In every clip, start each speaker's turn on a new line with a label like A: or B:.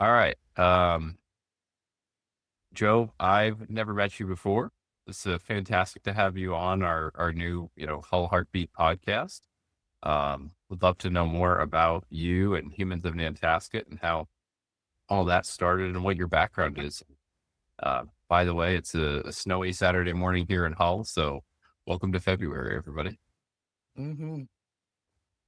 A: All right. Joe, I've never met you before. It's fantastic to have you on our new, Hull Heartbeat podcast. Would love to know more about you and Humans of Nantasket and how all that started and what your background is. By the way, it's a snowy Saturday morning here in Hull, so welcome to February, everybody.
B: hmm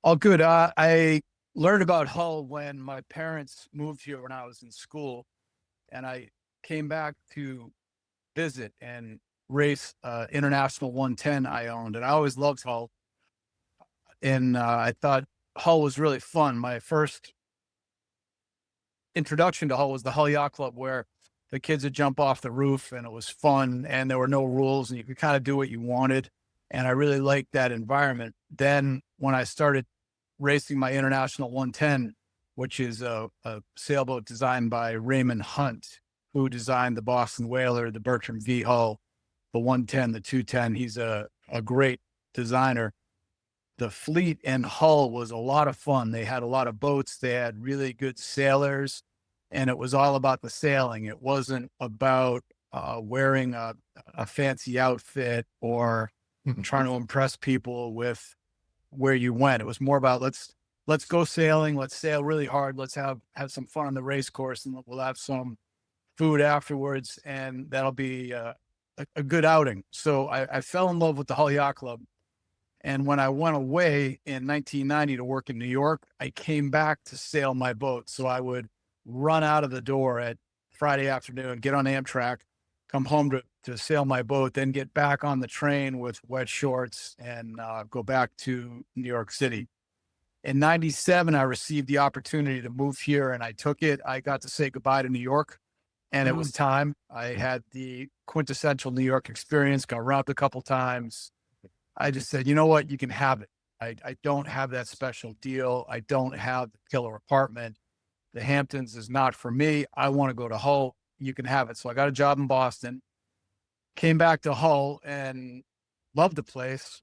B: All good. I learned about Hull when my parents moved here when I was in school, and I came back to visit and race International 110 I owned, and I always loved Hull, and I thought Hull was really fun. My first introduction to Hull was the Hull Yacht Club, where the kids would jump off the roof, and it was fun, and there were no rules, and you could kind of do what you wanted, and I really liked that environment. Then when I started racing my International 110, which is a sailboat designed by Raymond Hunt, who designed the Boston Whaler, the Bertram V Hull, the 110, the 210. He's a great designer. The fleet in Hull was a lot of fun. They had a lot of boats. They had really good sailors, and it was all about the sailing. It wasn't about wearing a fancy outfit or trying to impress people with where you went. It was more about let's go sailing. Let's sail really hard. Let's have some fun on the race course, and we'll have some food afterwards, and that'll be a good outing. So I fell in love with the Hull Yacht Club. And when I went away in 1990 to work in New York, I came back to sail my boat. So I would run out of the door at Friday afternoon, get on Amtrak, come home to sail my boat, then get back on the train with wet shorts and go back to New York City. In 97, I received the opportunity to move here and I took it. I got to say goodbye to New York, and it was time. I had the quintessential New York experience, got around a couple times. I just said, you know what? You can have it. I don't have that special deal. I don't have the killer apartment. The Hamptons is not for me. I want to go to Hull. You can have it. So I got a job in Boston, came back to Hull and loved the place.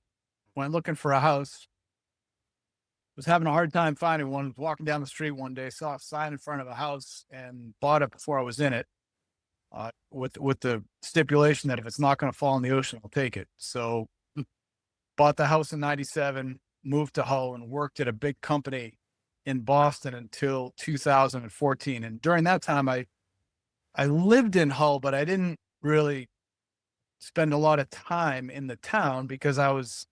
B: Went looking for a house, was having a hard time finding one. Was walking down the street one day, saw a sign in front of a house and bought it before I was in it, with the stipulation that if it's not going to fall in the ocean, I'll take it. So bought the house in 97, moved to Hull and worked at a big company in Boston until 2014. And during that time, I lived in Hull, but I didn't really spend a lot of time in the town because I was,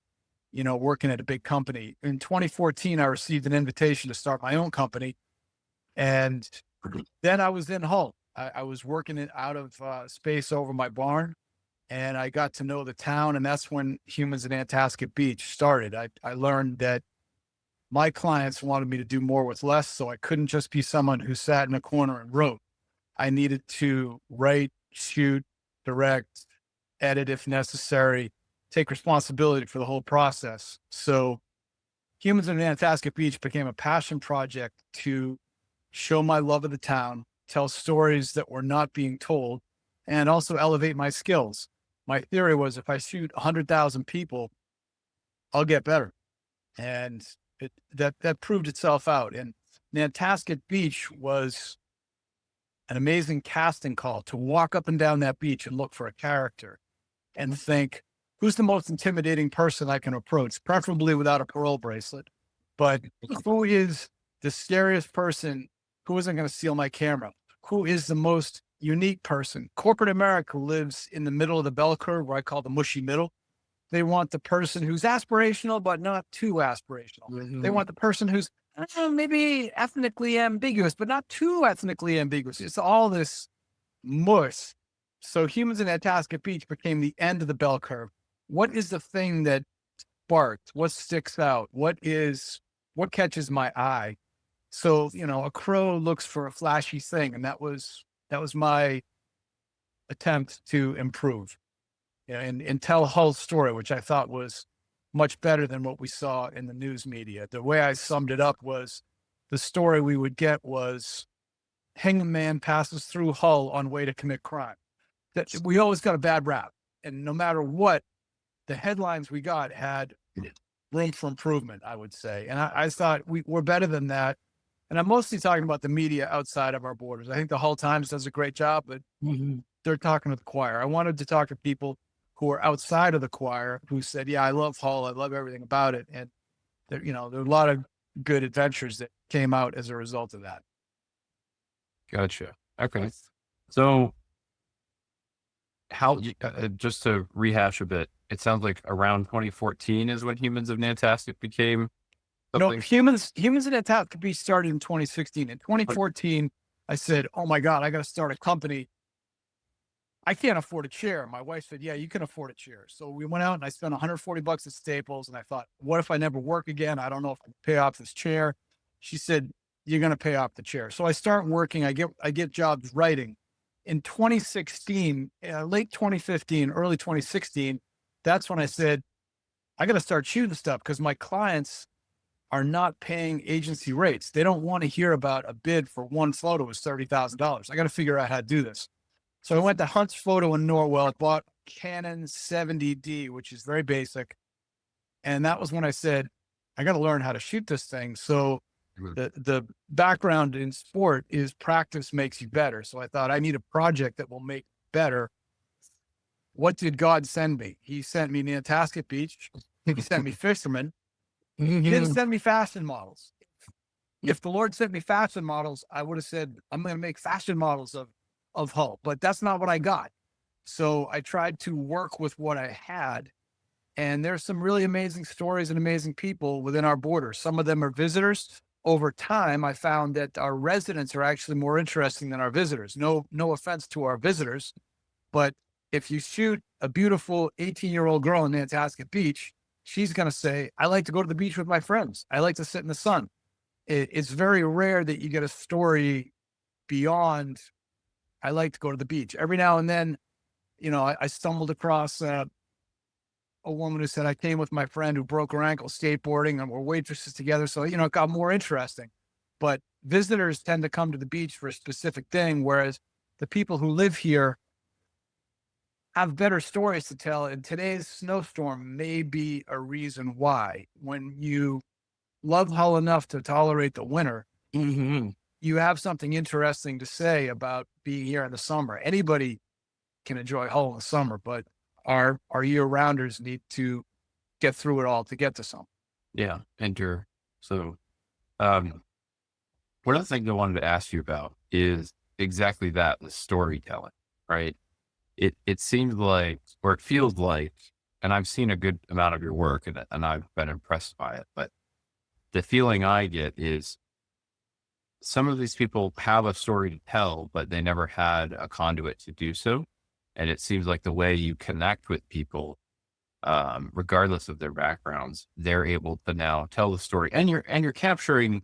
B: working at a big company. In 2014, I received an invitation to start my own company. And then I was in Hull. I was working it out of space over my barn, and I got to know the town. And that's when Humans of Nantasket Beach started. I learned that my clients wanted me to do more with less. So I couldn't just be someone who sat in a corner and wrote. I needed to write, shoot, direct, edit if necessary, take responsibility for the whole process. So Humans of Nantasket Beach became a passion project to show my love of the town, tell stories that were not being told, and also elevate my skills. My theory was if I shoot 100,000 people, I'll get better. And that proved itself out. And Nantasket Beach was an amazing casting call to walk up and down that beach and look for a character and think, who's the most intimidating person I can approach, preferably without a parole bracelet? But who is the scariest person who isn't going to steal my camera? Who is the most unique person? Corporate America lives in the middle of the bell curve, where I call the mushy middle. They want the person who's aspirational, but not too aspirational. They want the person who's maybe ethnically ambiguous, but not too ethnically ambiguous. It's all this mush. So Humans in Nantasket Beach became the end of the bell curve. What is the thing that sparked? What sticks out? What catches my eye? So, a crow looks for a flashy thing. And that was my attempt to improve, and tell Hull's story, which I thought was much better than what we saw in the news media. The way I summed it up was the story we would get was hangman man passes through Hull on way to commit crime. That we always got a bad rap. And no matter what, the headlines we got had room for improvement, I would say. And I thought we're better than that. And I'm mostly talking about the media outside of our borders. I think the Hull Times does a great job, but they're talking to the choir. I wanted to talk to people who are outside of the choir who said, yeah, I love Hull. I love everything about it. And there, there are a lot of good adventures that came out as a result of that.
A: Gotcha. Okay. So just to rehash a bit, it sounds like around 2014 is when Humans of Nantasket became
B: No,
A: something.
B: humans in Nantasket Beach started in 2016. In 2014, I said, oh my God, I got to start a company. I can't afford a chair. My wife said, yeah, you can afford a chair. So we went out and I spent $140 at Staples. And I thought, what if I never work again? I don't know if I can pay off this chair. She said, you're going to pay off the chair. So I start working. I get jobs writing. In 2016, late 2015, early 2016, that's when I said, I got to start shooting stuff because my clients are not paying agency rates. They don't want to hear about a bid for one photo is $30,000. I got to figure out how to do this. So I went to Hunt's Photo in Norwell, bought Canon 70D, which is very basic. And that was when I said, I got to learn how to shoot this thing. So the background in sport is practice makes you better. So I thought I need a project that will make better. What did God send me? He sent me Nantasket Beach. He sent me fishermen. He didn't send me fashion models. If the Lord sent me fashion models, I would have said, I'm going to make fashion models of Hull, but that's not what I got. So I tried to work with what I had. And there's some really amazing stories and amazing people within our borders. Some of them are visitors. Over time, I found that our residents are actually more interesting than our visitors. No offense to our visitors, but if you shoot a beautiful 18-year-old girl in Nantasket Beach, she's going to say, I like to go to the beach with my friends. I like to sit in the sun. It's very rare that you get a story beyond, I like to go to the beach. Every now and then, I stumbled across a woman who said, I came with my friend who broke her ankle skateboarding and we're waitresses together. So, it got more interesting. But visitors tend to come to the beach for a specific thing, whereas the people who live here have better stories to tell. And today's snowstorm may be a reason why. When you love Hull enough to tolerate the winter, you have something interesting to say about being here in the summer. Anybody can enjoy Hull in the summer, but our year-rounders need to get through it all to get to some.
A: Yeah. Enter. So, um, one of the things I wanted to ask you about is exactly that, the storytelling, right? It seems like, or it feels like, and I've seen a good amount of your work and I've been impressed by it, but the feeling I get is some of these people have a story to tell, but they never had a conduit to do so. And it seems like the way you connect with people, regardless of their backgrounds, they're able to now tell the story, and you're capturing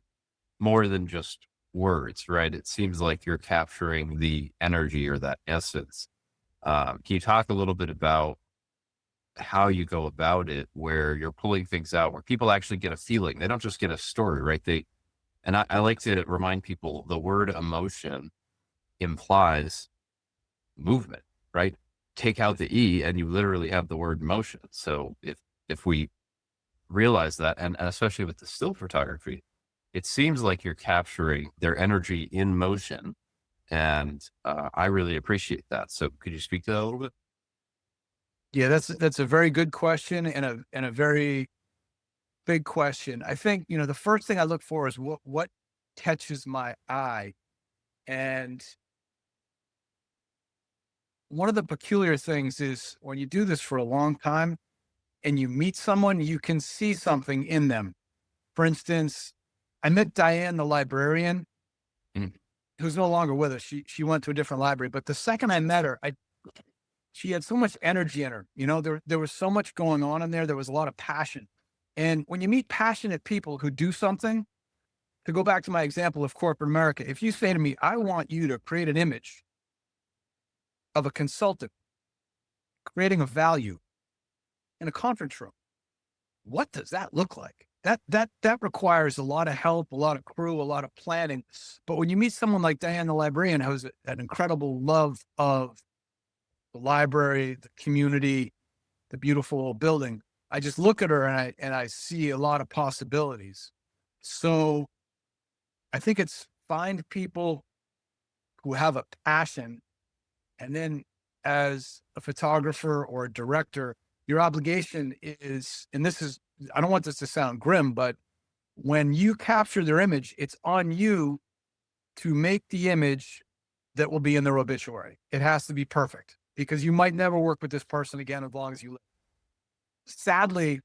A: more than just words, right? It seems like you're capturing the energy or that essence. Can you talk a little bit about how you go about it, where you're pulling things out, where people actually get a feeling? They don't just get a story, right? I like to remind people the word emotion implies movement, right? Take out the E and you literally have the word motion. So if we realize that, and especially with the still photography, it seems like you're capturing their energy in motion. And I really appreciate that. So could you speak to that a little bit?
B: Yeah, that's a very good question and a very big question. I think, the first thing I look for is what catches my eye. And one of the peculiar things is when you do this for a long time and you meet someone, you can see something in them. For instance, I met Diane, the librarian,
A: Mm.
B: who's no longer with us. She went to a different library. But the second I met her, she had so much energy in her. There was so much going on in there. There was a lot of passion. And when you meet passionate people who do something, to go back to my example of corporate America, if you say to me, I want you to create an image of a consultant creating a value in a conference room, what does that look like? That requires a lot of help, a lot of crew, a lot of planning. But when you meet someone like Diane, the librarian, who has an incredible love of the library, the community, the beautiful building, I just look at her and I see a lot of possibilities. So I think it's find people who have a passion. And then as a photographer or a director, your obligation is, and this is, I don't want this to sound grim, but when you capture their image, it's on you to make the image that will be in their obituary. It has to be perfect because you might never work with this person again as long as you live. Sadly,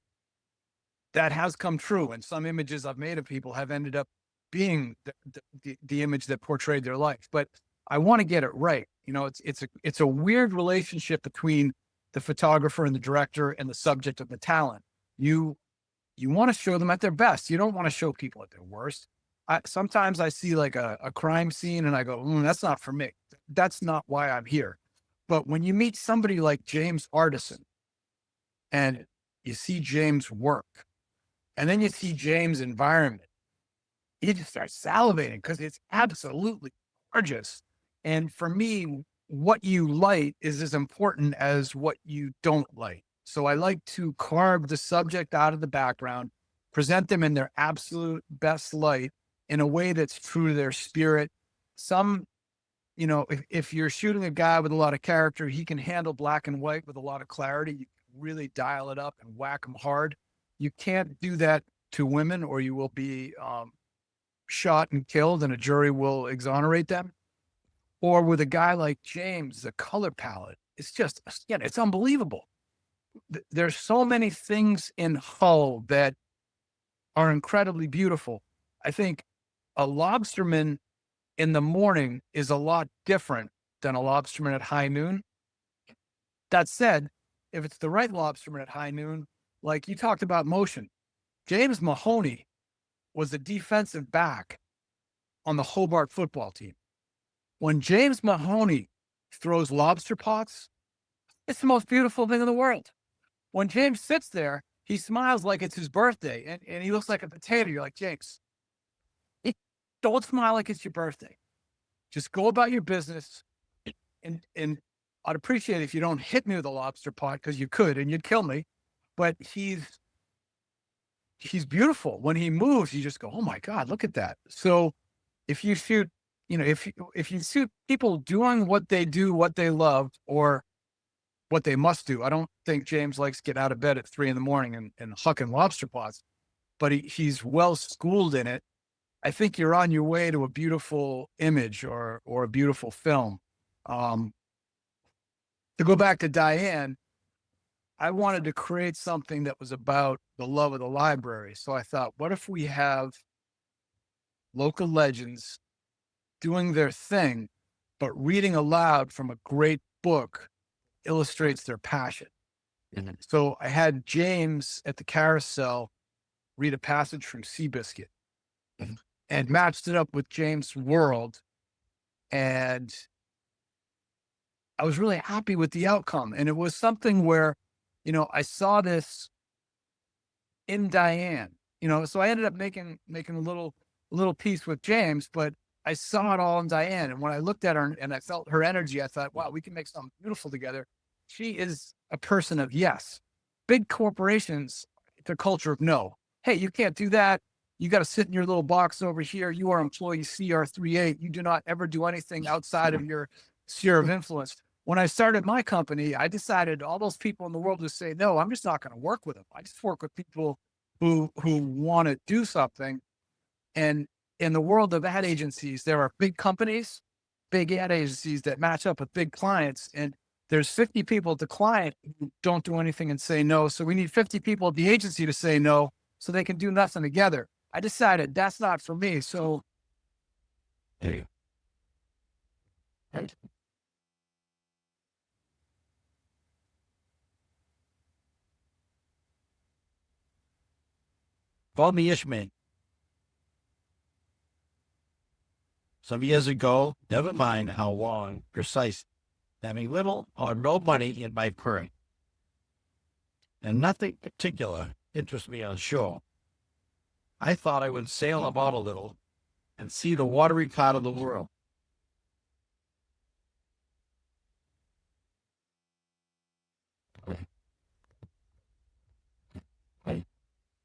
B: that has come true. And some images I've made of people have ended up being the image that portrayed their life. But I want to get it right. You know, it's a weird relationship between the photographer and the director and the subject of the talent. You want to show them at their best. You don't want to show people at their worst. Sometimes I see like a crime scene and I go, that's not for me. That's not why I'm here. But when you meet somebody like James Artisan and you see James work, and then you see James' environment, you just start salivating because it's absolutely gorgeous. And for me, what you light is as important as what you don't light. So I like to carve the subject out of the background, present them in their absolute best light in a way that's true to their spirit. Some, if you're shooting a guy with a lot of character, he can handle black and white with a lot of clarity. You can really dial it up and whack him hard. You can't do that to women or you will be shot and killed and a jury will exonerate them. Or with a guy like James, the color palette, it's just, it's unbelievable. There's so many things in Hull that are incredibly beautiful. I think a lobsterman in the morning is a lot different than a lobsterman at high noon. That said, if it's the right lobsterman at high noon, like you talked about motion, James Mahoney was a defensive back on the Hobart football team. When James Mahoney throws lobster pots, it's the most beautiful thing in the world. When James sits there, he smiles like it's his birthday and he looks like a potato. You're like, James, don't smile like it's your birthday. Just go about your business. And I'd appreciate it if you don't hit me with a lobster pot because you could and you'd kill me. But he's beautiful. When he moves, you just go, oh my God, look at that. So if you shoot, if you shoot people doing what they do, what they love, or what they must do. I don't think James likes to get out of bed at 3 a.m. and hucking lobster pots, but he's well schooled in it. I think you're on your way to a beautiful image or a beautiful film. To go back to Diane, I wanted to create something that was about the love of the library. So I thought, what if we have local legends doing their thing, but reading aloud from a great book illustrates their passion. Mm-hmm. So I had James at the carousel read a passage from Seabiscuit and matched it up with James' world. And I was really happy with the outcome. And it was something where, I saw this in Diane, so I ended up making a little piece with James, but I saw it all in Diane. And when I looked at her and I felt her energy, I thought, wow, we can make something beautiful together. She is a person of yes. Big corporations, it's a culture of no. Hey, you can't do that. You got to sit in your little box over here. You are employee CR38. You do not ever do anything outside of your sphere of influence. When I started my company, I decided all those people in the world would say, no, I'm just not going to work with them. I just work with people who want to do something. And in the world of ad agencies, there are big companies, big ad agencies that match up with big clients. And there's 50 people at the client who don't do anything and say no. So we need 50 people at the agency to say no so they can do nothing together. I decided that's not for me. So hey.
C: Call me Ishmael. Some years ago, never mind how long, precise, having little or no money in my purse, and nothing particular interests me on shore. I thought I would sail about a little and see the watery part of the world.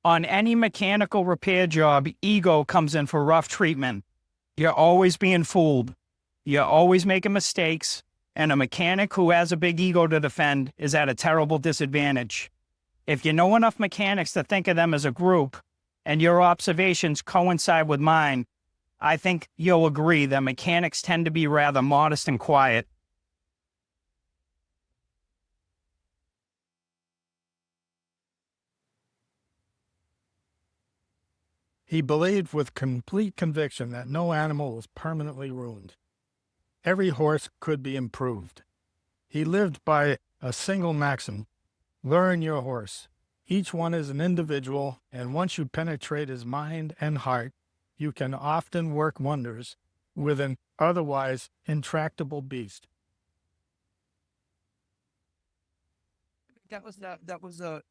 D: On any mechanical repair job, ego comes in for rough treatment. You're always being fooled. You're always making mistakes. And a mechanic who has a big ego to defend is at a terrible disadvantage. If you know enough mechanics to think of them as a group and your observations coincide with mine, I think you'll agree that mechanics tend to be rather modest and quiet.
B: He believed with complete conviction that no animal was permanently ruined. Every horse could be improved. He lived by a single maxim: learn your horse. Each one is an individual, and once you penetrate his mind and heart, you can often work wonders with an otherwise intractable beast. That was a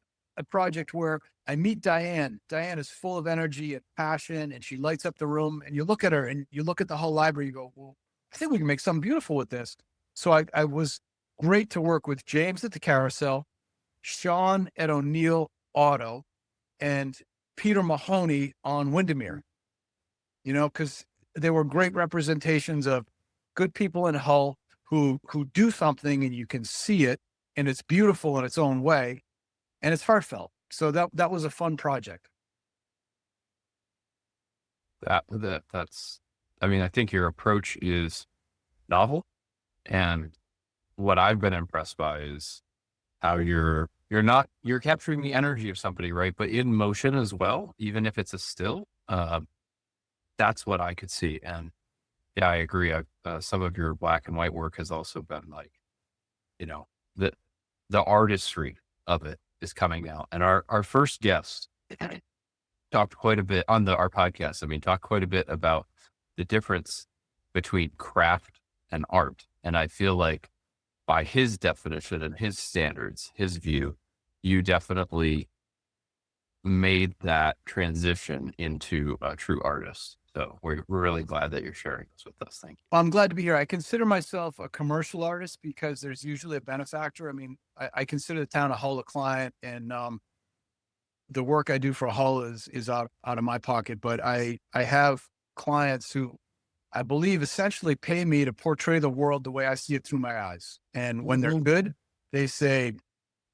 B: project where I meet Diane. Diane is full of energy and passion, and she lights up the room. And you look at her, and you look at the whole library. You go, "Well, I think we can make something beautiful with this." So I was great to work with James at the Carousel, Sean at O'Neill Auto, and Peter Mahoney on Windermere. Because they were great representations of good people in Hull who do something, and you can see it, and it's beautiful in its own way, and it's heartfelt. So that was a fun project.
A: That's, I mean, I think your approach is novel, and what I've been impressed by is how you're capturing the energy of somebody, right? But in motion as well, even if it's a still, that's what I could see. And yeah, I agree. Some of your black and white work has also been like, you know, the, the artistry of it is coming out. And our first guest talked quite a bit on our podcast. I mean, talked quite a bit about the difference between craft and art. And I feel like by his definition and his standards, his view, you definitely made that transition into a true artist. So we're really glad that you're sharing this with us. Thank you.
B: Well, I'm glad to be here. I consider myself a commercial artist because there's usually a benefactor. I mean, I consider the town of Hull a client, and the work I do for Hull is out of my pocket. But I have clients who I believe essentially pay me to portray the world the way I see it through my eyes. And when they're good, they say,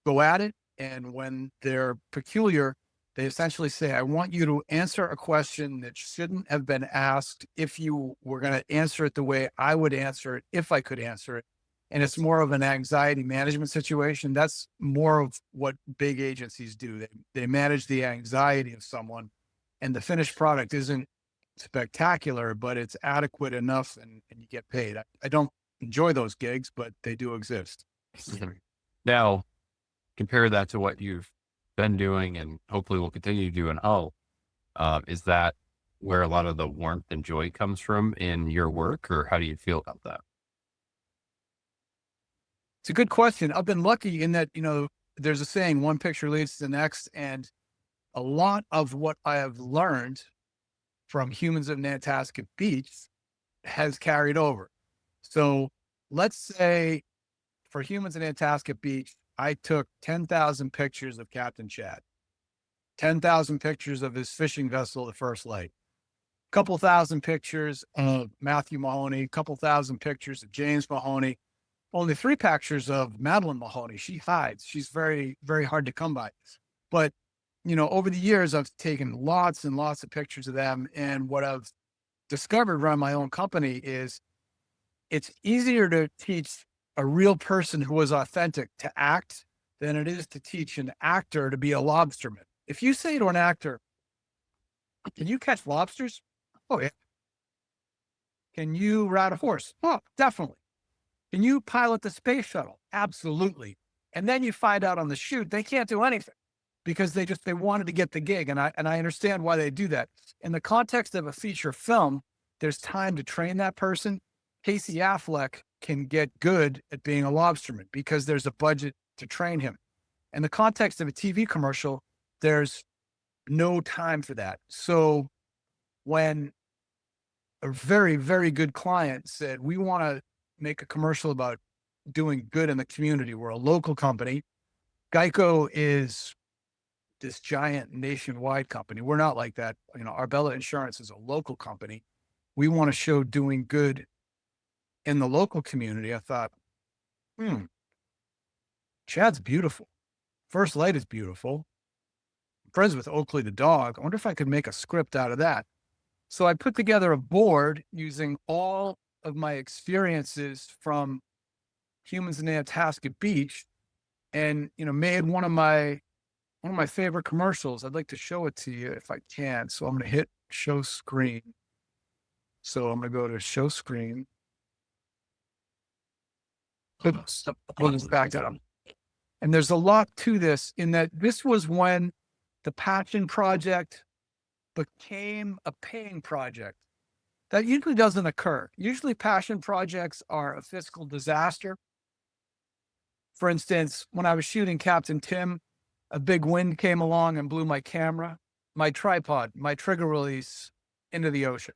B: go at it. And when they're peculiar, they essentially say, I want you to answer a question that shouldn't have been asked if you were going to answer it the way I would answer it if I could answer it. And it's more of an anxiety management situation. That's more of what big agencies do. They manage the anxiety of someone, and the finished product isn't spectacular, but it's adequate enough, and you get paid. I don't enjoy those gigs, but they do exist.
A: Now, compare that to what you've been doing and hopefully will continue to do in Hull. Is that where a lot of the warmth and joy comes from in your work, or how do you feel about that?
B: It's a good question. I've been lucky in that, there's a saying, one picture leads to the next. And a lot of what I have learned from Humans of Nantasket Beach has carried over. So let's say for Humans of Nantasket Beach, I took 10,000 pictures of Captain Chad, 10,000 pictures of his fishing vessel, the First Light, a couple thousand pictures of Matthew Mahoney, a couple thousand pictures of James Mahoney, only 3 pictures of Madeline Mahoney. She hides. She's very, very hard to come by. But, over the years, I've taken lots and lots of pictures of them. And what I've discovered around my own company is it's easier to teach a real person who was authentic to act than it is to teach an actor to be a lobsterman. If you say to an actor, can you catch lobsters? Oh, yeah. Can you ride a horse? Oh, definitely. Can you pilot the space shuttle? Absolutely. And then you find out on the shoot, they can't do anything because they wanted to get the gig. And I understand why they do that. In the context of a feature film, there's time to train that person. Casey Affleck can get good at being a lobsterman because there's a budget to train him. In the context of a TV commercial, there's no time for that. So when a very, very good client said, we want to make a commercial about doing good in the community, we're a local company. Geico is this giant nationwide company. We're not like that. Arbella Insurance is a local company. we want to show doing good in the local community. I thought, Chad's beautiful. First Light is beautiful. I'm friends with Oakley the dog. I wonder if I could make a script out of that. So I put together a board using all of my experiences from Humans of Nantasket Beach, and made one of my favorite commercials. I'd like to show it to you if I can. So I'm going to hit show screen. So I'm going to go to show screen. Oops, we'll just back that up. And there's a lot to this, in that this was when the passion project became a paying project. That usually doesn't occur. Usually passion projects are a fiscal disaster. For instance, when I was shooting Captain Tim, a big wind came along and blew my camera, my tripod, my trigger release into the ocean.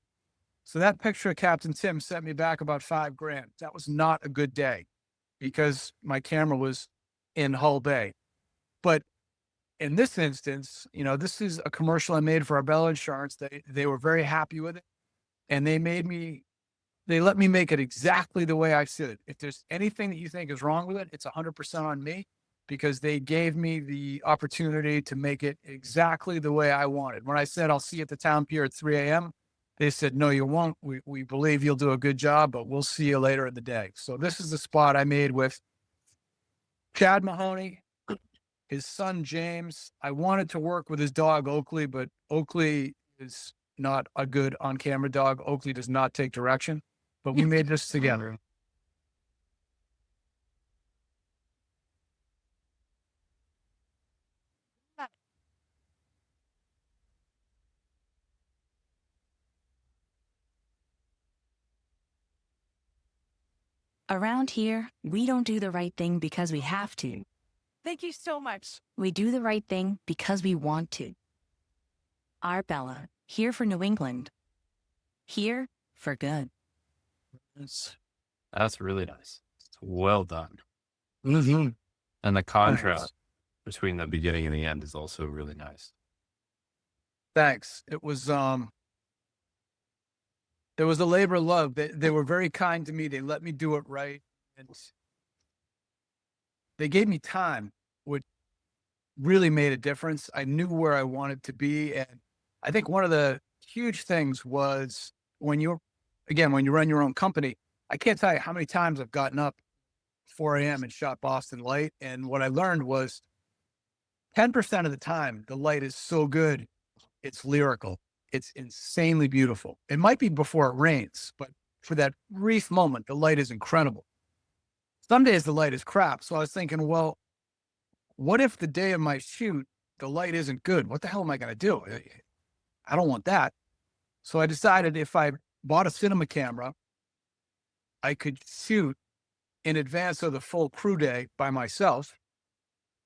B: So that picture of Captain Tim set me back about $5,000. That was not a good day because my camera was in Hull Bay. But in this instance, this is a commercial I made for Arbella Insurance. They were very happy with it, and they let me make it exactly the way I said it. If there's anything that you think is wrong with it, it's 100% on me, because they gave me the opportunity to make it exactly the way I wanted. When I said, I'll see you at the town pier at 3 a.m., they said, no, you won't. We believe you'll do a good job, but we'll see you later in the day. So this is the spot I made with Chad Mahoney, his son, James. I wanted to work with his dog, Oakley, but Oakley is not a good on-camera dog. Oakley does not take direction, but we made this together.
E: Around here, we don't do the right thing because we have to.
F: Thank you so much.
E: We do the right thing because we want to. Arbella, here for New England. Here for good.
A: That's really nice. It's well done.
B: Mm-hmm.
A: And the contrast between the beginning and the end is also really nice.
B: Thanks. It was there was a labor of love. They were very kind to me. They let me do it right, and they gave me time, which really made a difference. I knew where I wanted to be, and I think one of the huge things was when you run your own company. I can't tell you how many times I've gotten up 4 a.m. and shot Boston Light, and what I learned was 10% of the time the light is so good, it's lyrical. It's insanely beautiful. It might be before it rains, but for that brief moment, the light is incredible. Some days the light is crap. So I was thinking, well, what if the day of my shoot, the light isn't good? What the hell am I going to do? I don't want that. So I decided if I bought a cinema camera, I could shoot in advance of the full crew day by myself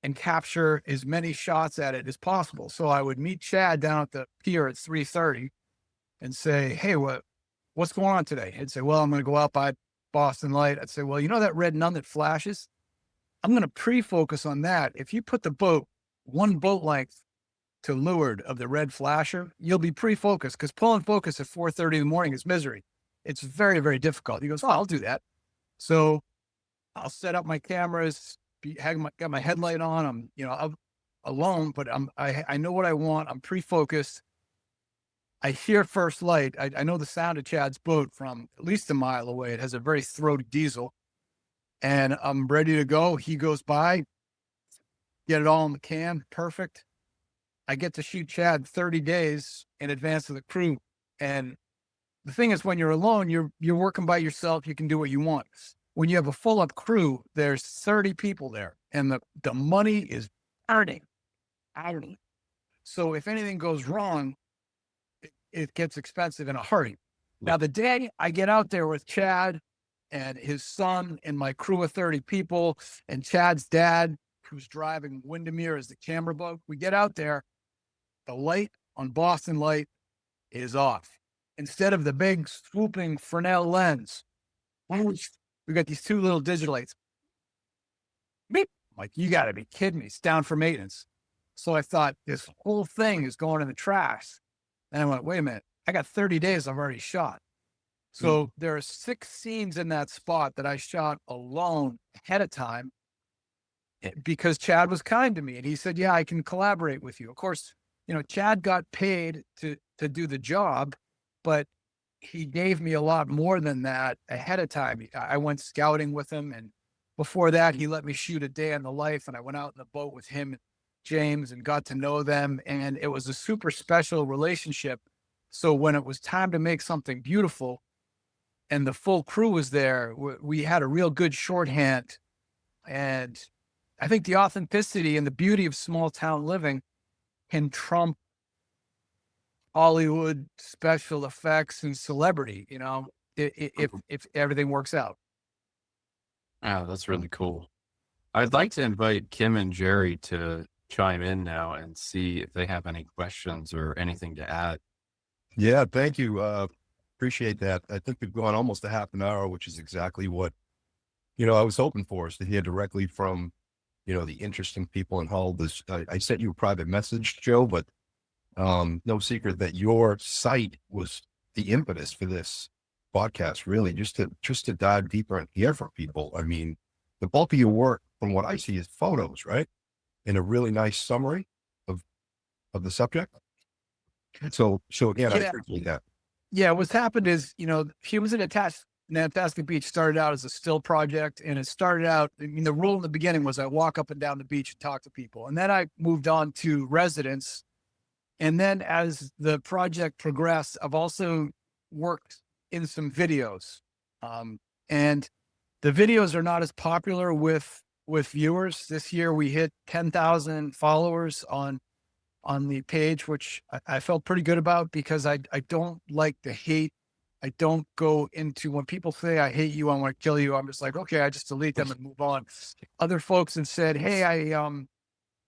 B: and capture as many shots at it as possible. So I would meet Chad down at the pier at 3:30 and say, hey, what's going on today? He'd say, well, I'm going to go out by Boston Light. I'd say, well, you know that red nun that flashes? I'm going to pre-focus on that. If you put the boat one boat length to leeward of the red flasher, you'll be pre-focused, because pulling focus at 4:30 in the morning is misery. It's very, very difficult. He goes, oh, I'll do that. So I'll set up my cameras, got my headlight on. I'm alone, but I know what I want. I'm pre-focused. I hear first light. I know the sound of Chad's boat from at least a mile away. It has a very throaty diesel, and I'm ready to go. He goes by, get it all in the can. Perfect. I get to shoot Chad 30 days in advance of the crew. And the thing is, when you're alone, you're working by yourself. You can do what you want. When you have a full up crew, there's 30 people there, and the money is earning. So if anything goes wrong, it gets expensive in a hurry. Now, the day I get out there with Chad and his son and my crew of 30 people and Chad's dad, who's driving Windermere as the camera boat, we get out there, the light on Boston Light is off. Instead of the big swooping Fresnel lens, we got these two little digital lights. Beep. I'm like, you got to be kidding me. It's down for maintenance. So I thought, this whole thing is going in the trash. And I went, wait a minute. I got 30 days I've already shot. So there are 6 scenes in that spot that I shot alone ahead of time because Chad was kind to me and he said, "Yeah, I can collaborate with you." Of course, Chad got paid to do the job, but he gave me a lot more than that ahead of time. I went scouting with him, and before that, he let me shoot a day in the life, and I went out in the boat with him and James and got to know them, and it was a super special relationship. So when it was time to make something beautiful and the full crew was there, we had a real good shorthand. And I think the authenticity and the beauty of small town living can trump Hollywood special effects and celebrity, if everything works out.
A: Oh, that's really cool. I'd like to invite Kim and Jerry to chime in now and see if they have any questions or anything to add.
G: Yeah, thank you. Appreciate that. I think we've gone almost a half an hour, which is exactly what, I was hoping for, is to hear directly from, the interesting people in Hull. I sent you a private message, Joe, but no secret that your site was the impetus for this podcast, really, just to dive deeper and hear from people. I mean, the bulk of your work, from what I see, is photos, right? And a really nice summary of the subject. So again, I
B: Yeah.
G: appreciate that.
B: Yeah, what's happened is, Humans of Nantasket Beach started out as a still project, and it started out, the rule in the beginning was I walk up and down the beach and talk to people. And then I moved on to residents. And then as the project progressed, I've also worked in some videos. And the videos are not as popular with viewers. This year we hit 10,000 followers on the page, which I felt pretty good about because I don't like the hate. I don't go into, when people say I hate you, I want to kill you, I'm just like, okay, I just delete them and move on. Other folks have said, hey,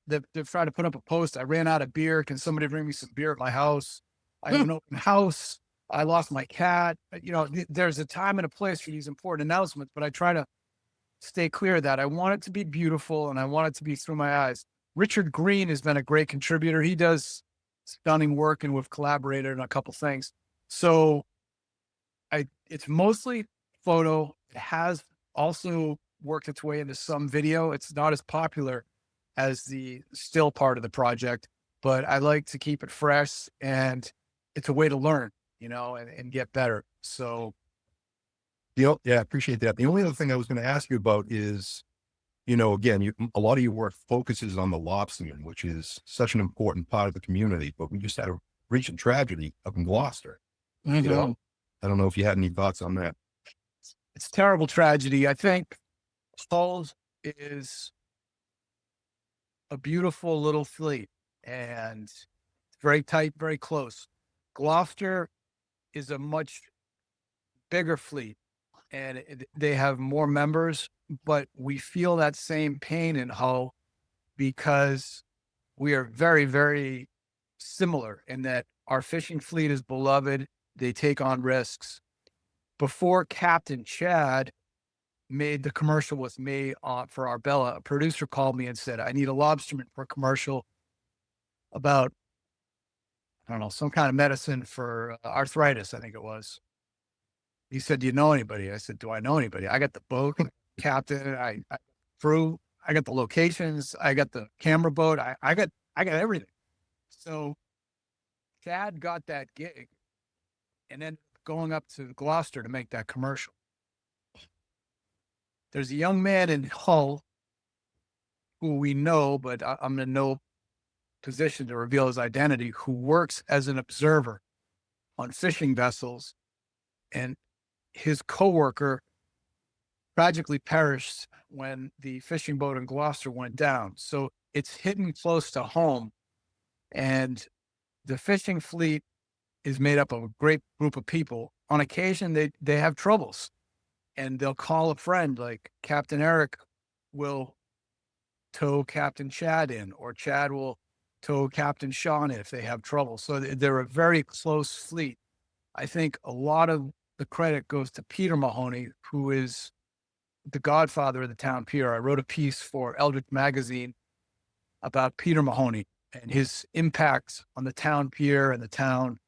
B: they've tried to put up a post. I ran out of beer. Can somebody bring me some beer at my house? I have an open house. I lost my cat. There's a time and a place for these important announcements, but I try to stay clear of that. I want it to be beautiful and I want it to be through my eyes. Richard Green has been a great contributor. He does stunning work and we've collaborated on a couple things. So it's mostly photo. It has also worked its way into some video. It's not as popular as the still part of the project, but I like to keep it fresh and it's a way to learn, and get better. So.
G: Yeah, I appreciate that. The only other thing I was going to ask you about is, again, a lot of your work focuses on the lobstermen, which is such an important part of the community, but we just had a recent tragedy up in Gloucester.
B: Mhm.
G: I don't know if you had any thoughts on that.
B: It's a terrible tragedy. I think Hull is a beautiful little fleet and very tight, very close. Gloucester is a much bigger fleet and they have more members, but we feel that same pain in Hull because we are very, very similar in that our fishing fleet is beloved. They take on risks. Before Captain Chad made the commercial with me for Arbella, a producer called me and said, I need a lobsterman for a commercial about, I don't know, some kind of medicine for arthritis, I think it was. He said, do you know anybody? I said, do I know anybody? I got the boat, captain, I crew, I got the locations, I got the camera boat, I got everything. So Chad got that gig and then going up to Gloucester to make that commercial. There's a young man in Hull who we know, but I'm in no position to reveal his identity, who works as an observer on fishing vessels. And his coworker tragically perished when the fishing boat in Gloucester went down. So it's hidden close to home. And the fishing fleet is made up of a great group of people. On occasion, they have troubles and they'll call a friend, like Captain Eric will tow Captain Chad in, or Chad will tow Captain Sean in if they have trouble. So they're a very close fleet. I think a lot of the credit goes to Peter Mahoney, who is the godfather of the town pier. I wrote a piece for Eldritch Magazine about Peter Mahoney and his impact on the town pier and the town.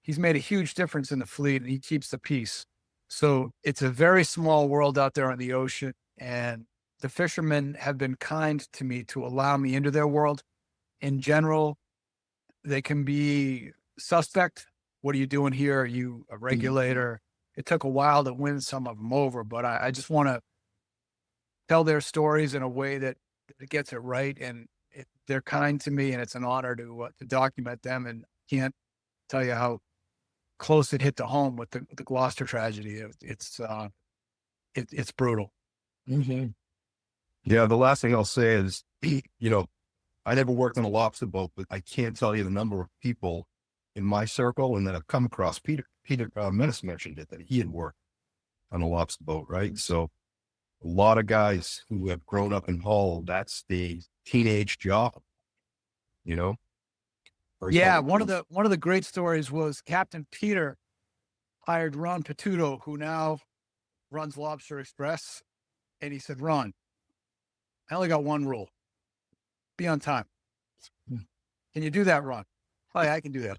B: He's made a huge difference in the fleet and he keeps the peace. So it's a very small world out there on the ocean, and the fishermen have been kind to me to allow me into their world. In general, they can be suspect. What are you doing here? Are you a regulator? It took a while to win some of them over, but I just want to tell their stories in a way that it gets it right. And they're kind to me, and it's an honor to document them. And can't tell you how close it hit to home with the Gloucester tragedy. It's brutal.
C: Mm-hmm.
G: Yeah, the last thing I'll say is, I never worked on a lobster boat, but I can't tell you the number of people in my circle and that I've come across. Peter Menace mentioned it, that he had worked on a lobster boat, right? So a lot of guys who have grown up in Hull, that's the teenage job, Very
B: Yeah,
G: common.
B: one of the great stories was Captain Peter hired Ron Petuto, who now runs Lobster Express, and he said, "Ron, I only got one rule: be on time. Can you do that, Ron?" "Oh yeah, I can do that."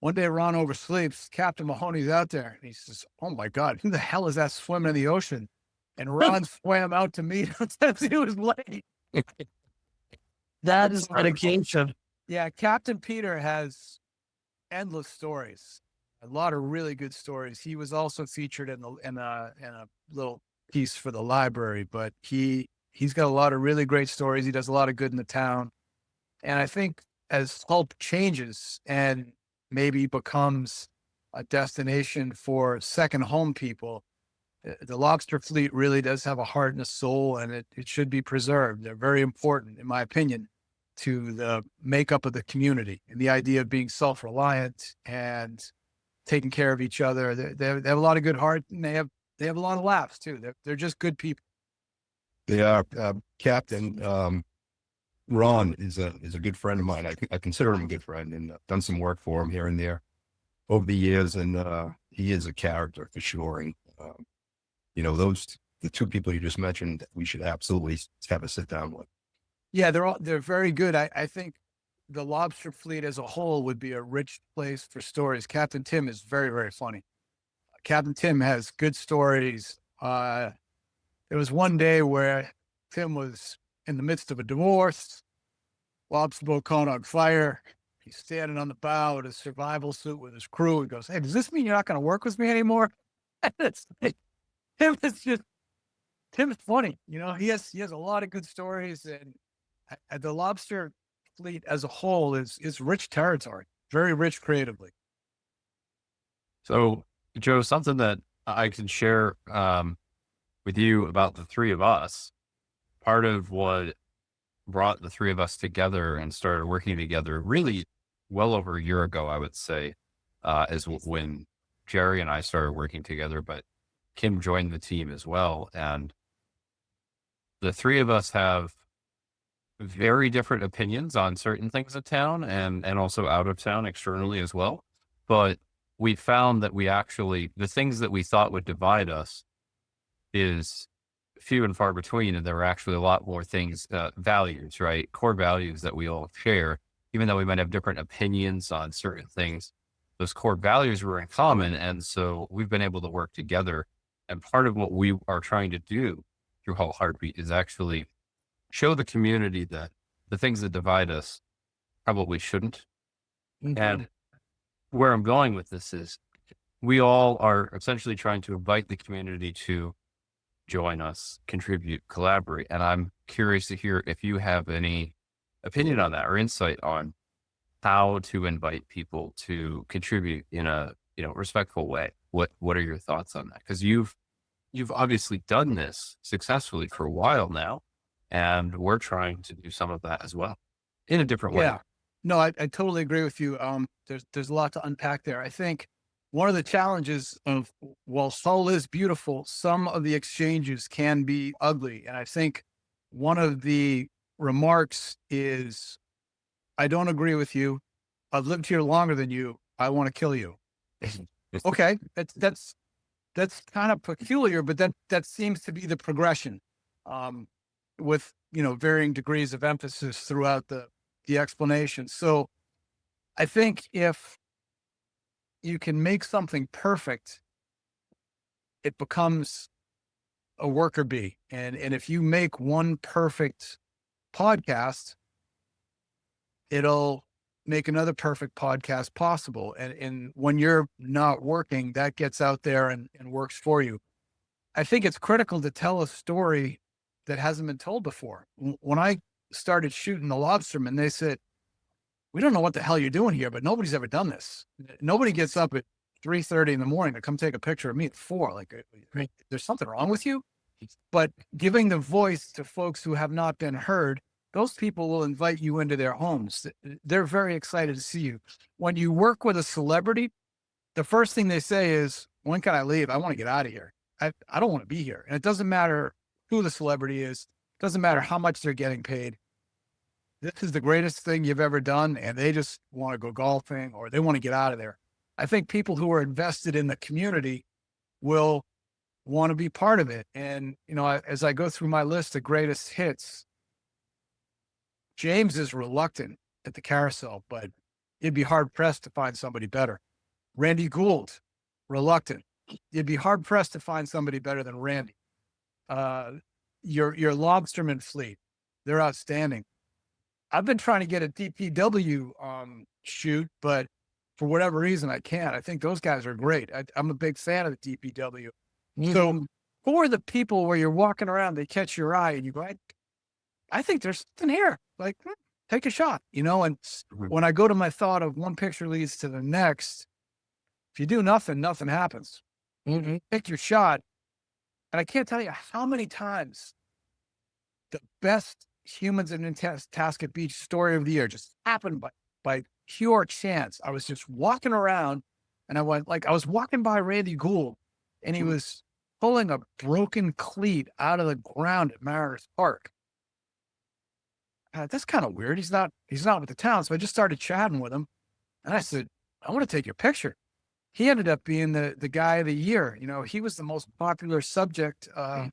B: One day, Ron oversleeps. Captain Mahoney's out there, and he says, "Oh my God, who the hell is that swimming in the ocean?" And Ron swam out to meet him since he was late.
C: That is dedication.
B: Yeah, Captain Peter has endless stories, a lot of really good stories. He was also featured in a little piece for the library, but he's got a lot of really great stories. He does a lot of good in the town. And I think as Hulk changes and maybe becomes a destination for second home people, the lobster fleet really does have a heart and a soul, and it should be preserved. They're very important, in my opinion, to the makeup of the community and the idea of being self-reliant and taking care of each other. They have a lot of good heart, and they have a lot of laughs too. They're just good people.
G: They are. Captain Ron is a good friend of mine. I consider him a good friend, and I've done some work for him here and there over the years. And he is a character for sure. And the two people you just mentioned, we should absolutely have a sit down with.
B: Yeah, they're very good. I think the lobster fleet as a whole would be a rich place for stories. Captain Tim is very, very funny. Captain Tim has good stories. There was one day where Tim was in the midst of a divorce. Lobster boat caught on fire. He's standing on the bow in a survival suit with his crew. He goes, "Hey, does this mean you're not going to work with me anymore?" And Tim is funny. He has a lot of good stories, and the lobster fleet as a whole is rich territory, very rich creatively.
A: So, Joe, something that I can share with you about the three of us, part of what brought the three of us together and started working together really well over a year ago, I would say, is when Jerry and I started working together, but Kim joined the team as well. And the three of us have very different opinions on certain things in town and also out of town externally as well. But we found that the things that we thought would divide us is few and far between. And there were actually a lot more things, values, right? Core values that we all share, even though we might have different opinions on certain things, those core values were in common. And so we've been able to work together. And part of what we are trying to do through Whole Heartbeat is actually show the community that the things that divide us probably shouldn't.
C: Mm-hmm.
A: And where I'm going with this is we all are essentially trying to invite the community to join us, contribute, collaborate. And I'm curious to hear if you have any opinion on that or insight on how to invite people to contribute in a respectful way. What are your thoughts on that? Because you've obviously done this successfully for a while now, and we're trying to do some of that as well in a different way.
B: Yeah, no, I totally agree with you. There's a lot to unpack there. I think one of the challenges of, while Hull is beautiful, some of the exchanges can be ugly. And I think one of the remarks is, "I don't agree with you. I've lived here longer than you. I want to kill you." Okay, that's kind of peculiar, but that seems to be the progression, with varying degrees of emphasis throughout the explanation. So I think if you can make something perfect it becomes a worker bee. And if you make one perfect podcast, it'll make another perfect podcast possible. And when you're not working, that gets out there and works for you. I think it's critical to tell a story that hasn't been told before. When I started shooting The Lobsterman, they said, we don't know what the hell you're doing here, but nobody's ever done this. Nobody gets up at 3:30 in the morning to come take a picture of me at 4. Like, there's something wrong with you. But giving the voice to folks who have not been heard, those people will invite you into their homes. They're very excited to see you. When you work with a celebrity, the first thing they say is, when can I leave? I want to get out of here. I don't want to be here. And it doesn't matter who the celebrity is. It doesn't matter how much they're getting paid. This is the greatest thing you've ever done. And they just want to go golfing or they want to get out of there. I think people who are invested in the community will want to be part of it. And, you know, as I go through my list of greatest hits, James is reluctant at the carousel, but you'd be hard pressed to find somebody better. Randy Gould, reluctant. You'd be hard pressed to find somebody better than Randy. Your Lobsterman fleet, they're outstanding. I've been trying to get a DPW shoot, but for whatever reason, I can't. I think those guys are great. I'm a big fan of the DPW. So for the people where you're walking around, they catch your eye and you go, I think there's something here. Like, take a shot, you know? And when I go to my thought of one picture leads to the next, if you do nothing, nothing happens. Pick your shot. And I can't tell you how many times the best Humans of Nantasket Beach story of the year just happened by pure chance. I was just walking around and I was walking by Randy Gould and he was pulling a broken cleat out of the ground at Mariners Park. That's kind of weird. He's not with the town. So I just started chatting with him and I said, I want to take your picture. He ended up being the guy of the year. You know, he was the most popular subject of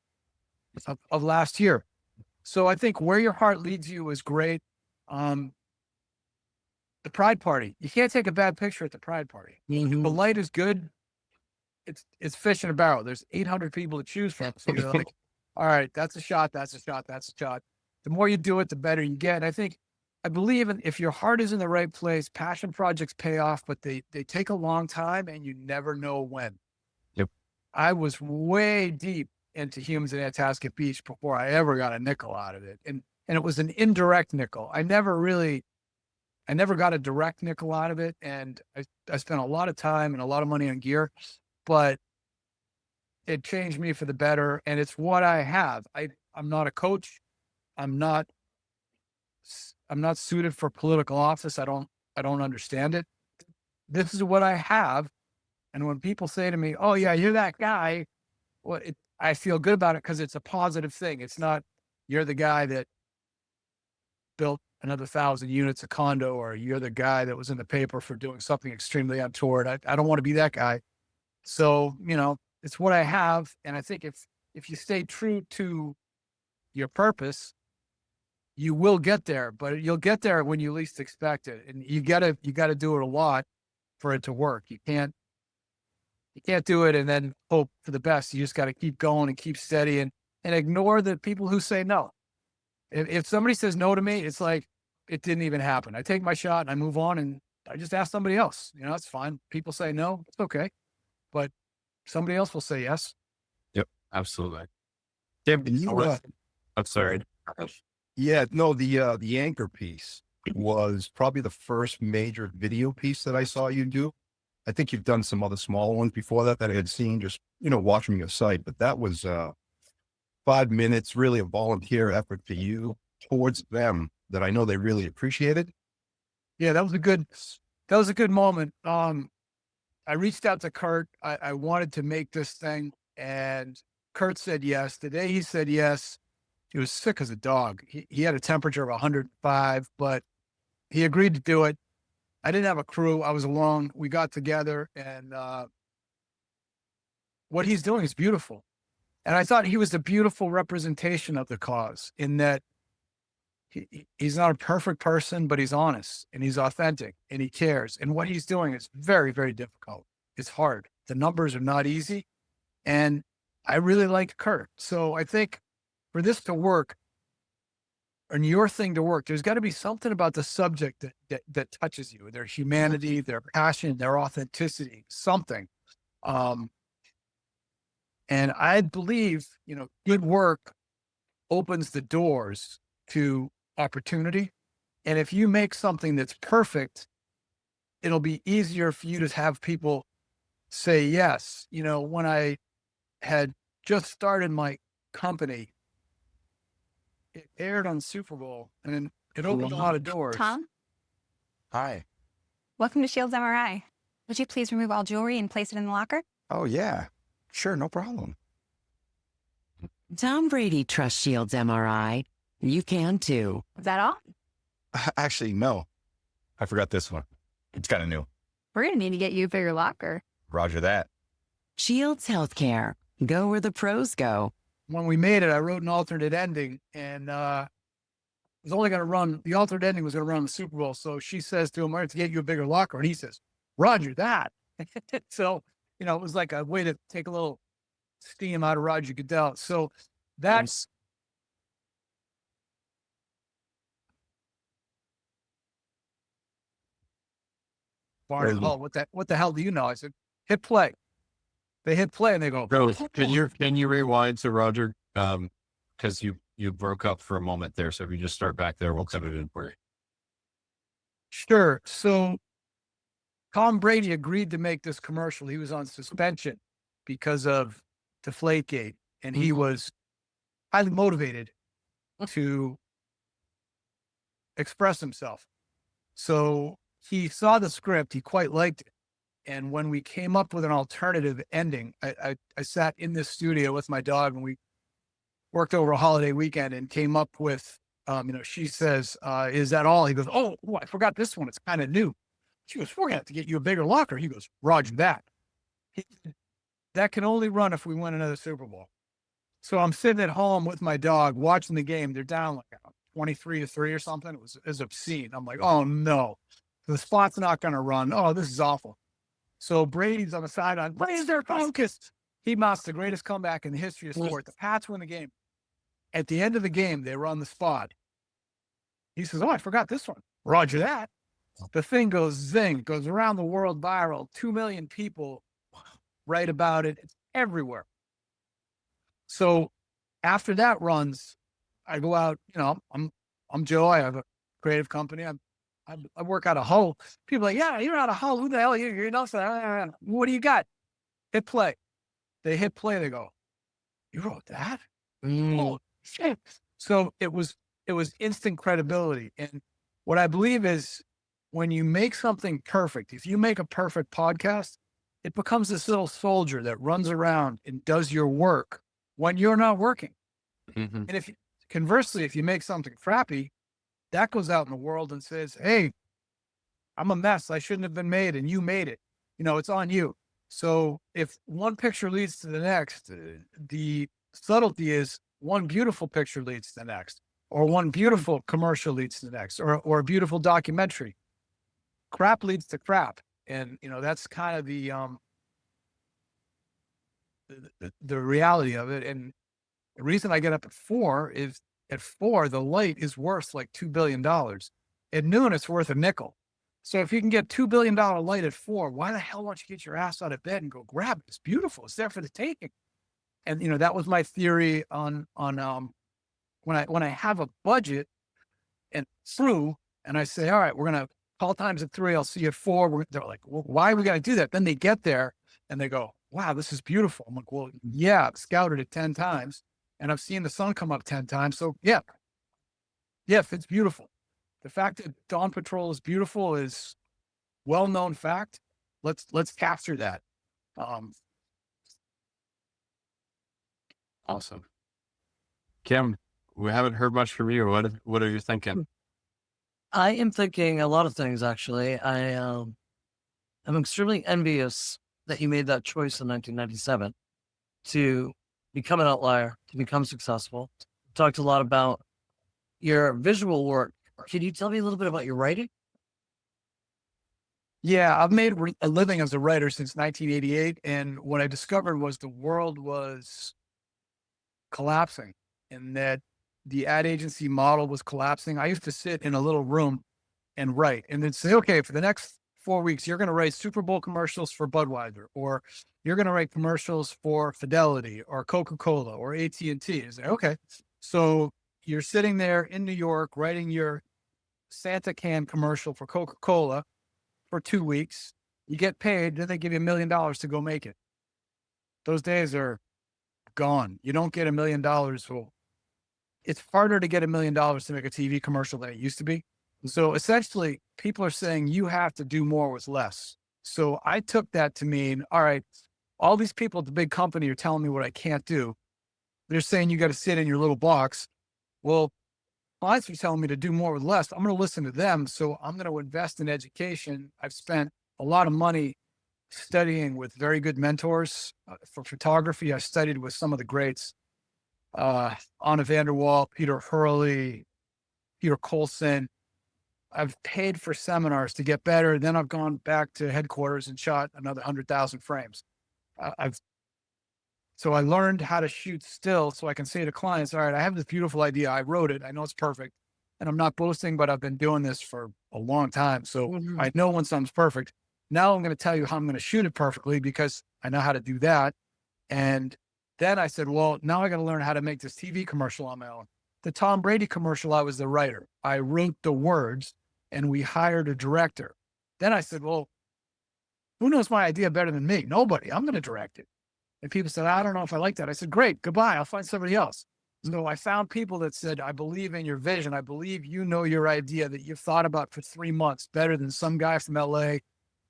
B: last year. So I think where your heart leads you is great. The Pride Party. You can't take a bad picture at the Pride Party. The light is good. It's fish in a barrel. There's 800 people to choose from. So you're like, all right, that's a shot. That's a shot. That's a shot. The more you do it, the better you get. And I believe if your heart is in the right place, passion projects pay off, but they take a long time and you never know when.
A: Yep. I
B: I was way deep into Humans of Nantasket Beach before I ever got a nickel out of it. And it was an indirect nickel. I never got a direct nickel out of it. And I spent a lot of time and a lot of money on gear, but it changed me for the better. And it's what I have. I'm not a coach. I'm not suited for political office. I don't understand it. This is what I have. And when people say to me, oh yeah, you're that guy, well, I feel good about it because it's a positive thing. It's not, you're the guy that built another 1,000 units of condo, or you're the guy that was in the paper for doing something extremely untoward. I don't want to be that guy. So, you know, it's what I have. And I think if you stay true to your purpose, you will get there, but you'll get there when you least expect it. And you gotta do it a lot for it to work. You can't do it and then hope for the best. You just got to keep going and keep steady and ignore the people who say no. If somebody says no to me, it's like, it didn't even happen. I take my shot and I move on and I just ask somebody else. You know, it's fine. People say no, it's okay. But somebody else will say yes.
A: Yep, absolutely. Tim,
G: And you,
A: I'm sorry.
G: yeah, no, the anchor piece was probably the first major video piece that I saw you do. I think you've done some other smaller ones before that I had seen just, you know, watching your site, but that was 5 minutes, really a volunteer effort for you towards them that I know they really appreciated.
B: Yeah, that was a good moment. I reached out to Kurt. I wanted to make this thing and Kurt said yes. The day he said yes, he was sick as a dog. He had a temperature of 105, but he agreed to do it. I didn't have a crew. I was alone. We got together and what he's doing is beautiful. And I thought he was a beautiful representation of the cause in that he's not a perfect person, but he's honest and he's authentic and he cares. And what he's doing is very, very difficult. It's hard. The numbers are not easy. And I really liked Kurt. So I think for this to work and your thing to work, there's got to be something about the subject that touches you, their humanity, their passion, their authenticity, something. And I believe, good work opens the doors to opportunity. And if you make something that's perfect, it'll be easier for you to have people say yes. When I had just started my company, it aired on Super Bowl and it opened a lot of doors.
H: Tom,
I: Hi.
H: welcome to Shields MRI. Would you please remove all jewelry and place it in the locker?
I: Oh, yeah. Sure, no problem.
J: Tom Brady trusts Shields MRI. You can too.
H: Is that all?
I: Actually, no. I forgot this one. It's kind of new.
H: We're going to need to get you a bigger locker.
I: Roger that.
J: Shields Healthcare. Go where the pros go.
B: When we made it, I wrote an alternate ending and it was only going to run, the alternate ending was going to run the Super Bowl. So she says to him, I have to get you a bigger locker. And he says, Roger that. So, it was like a way to take a little steam out of Roger Goodell. So that's Barney. Oh, what the hell do you know? I said, hit play. They hit play and they go,
A: Bro, can you rewind to Roger? Because you broke up for a moment there. So if you just start back there, we'll cut it in for you.
B: sure. So Tom Brady agreed to make this commercial. He was on suspension because of Deflategate, and he was highly motivated to express himself. So he saw the script, he quite liked it. And when we came up with an alternative ending, I sat in this studio with my dog and we worked over a holiday weekend and came up with, she says, is that all? He goes, oh, I forgot this one. It's kind of new. She goes, we're going to have to get you a bigger locker. He goes, Roger that. That can only run if we win another Super Bowl. So I'm sitting at home with my dog watching the game. They're down like 23-3 or something. It was obscene. I'm like, oh no, the spot's not going to run. Oh, this is awful. So Brady's on the sideline. Brady's there focused. He mounts the greatest comeback in the history of sport. The Pats win the game. At the end of the game, they run the spot. He says, oh, I forgot this one. Roger that. The thing goes zing, goes around the world viral. 2 million people write about it. It's everywhere. So after that runs, I go out, I'm Joe. I have a creative company. I work out of Hull. People are like, yeah, you're out of Hull. Who the hell are you? You're not. What do you got? Hit play. They hit play. They go, you wrote that? Oh, shit. So it was instant credibility. And what I believe is when you make something perfect, if you make a perfect podcast, it becomes this little soldier that runs around and does your work when you're not working.
A: Mm-hmm.
B: And conversely, if you make something crappy, that goes out in the world and says, hey, I'm a mess. I shouldn't have been made and you made it. It's on you. So if one picture leads to the next, the subtlety is one beautiful picture leads to the next, or one beautiful commercial leads to the next, or a beautiful documentary. Crap leads to crap. And, that's kind of the reality of it. And the reason I get up at 4 is at 4, the light is worth like $2 billion. At noon, it's worth a nickel. So if you can get $2 billion light at 4, why the hell don't you get your ass out of bed and go grab it? It's beautiful. It's there for the taking. And, that was my theory on when I have a budget and through, and I say, all right, we're going to call times at 3. I'll see you at 4. They're like, well, why are we going to do that? Then they get there and they go, wow, this is beautiful. I'm like, well, yeah, I've scouted it 10 times and I've seen the sun come up 10 times. So yeah, it's beautiful. The fact that Dawn Patrol is beautiful is well-known fact. Let's capture that.
A: Awesome. Kim, we haven't heard much from you. What are you thinking?
K: I am thinking a lot of things, actually. I'm extremely envious that you made that choice in 1997 to become an outlier, to become successful. Talked a lot about your visual work. Can you tell me a little bit about your writing?
B: Yeah, I've made a living as a writer since 1988. And what I discovered was the world was collapsing and that the ad agency model was collapsing. I used to sit in a little room and write and then say, okay, for the next 4 weeks, you're going to write Super Bowl commercials for Budweiser, or you're going to write commercials for Fidelity or Coca-Cola or AT&T. I say, okay. So you're sitting there in New York writing your Santa can commercial for Coca-Cola for 2 weeks. You get paid, then they give you $1 million to go make it. Those days are gone. You don't get $1 million. Well, it's harder to get $1 million to make a TV commercial than it used to be. So essentially, people are saying you have to do more with less. So I took that to mean, all right, all these people at the big company are telling me what I can't do. They're saying you got to sit in your little box. Well, clients are telling me to do more with less. I'm going to listen to them. So I'm going to invest in education. I've spent a lot of money studying with very good mentors for photography. I studied with some of the greats, Anna Vanderwall, Peter Hurley, Peter Colson. I've paid for seminars to get better. Then I've gone back to headquarters and shot another 100,000 frames. So I learned how to shoot still so I can say to clients, all right, I have this beautiful idea. I wrote it. I know it's perfect. And I'm not boasting, but I've been doing this for a long time. So I know when something's perfect. Now I'm going to tell you how I'm going to shoot it perfectly because I know how to do that. And then I said, well, now I got to learn how to make this TV commercial on my own. The Tom Brady commercial, I was the writer. I wrote the words and we hired a director. Then I said, well, who knows my idea better than me? Nobody. I'm going to direct it. And people said, I don't know if I like that. I said, great, goodbye. I'll find somebody else. So I found people that said, I believe in your vision. I believe you know your idea that you've thought about for 3 months better than some guy from LA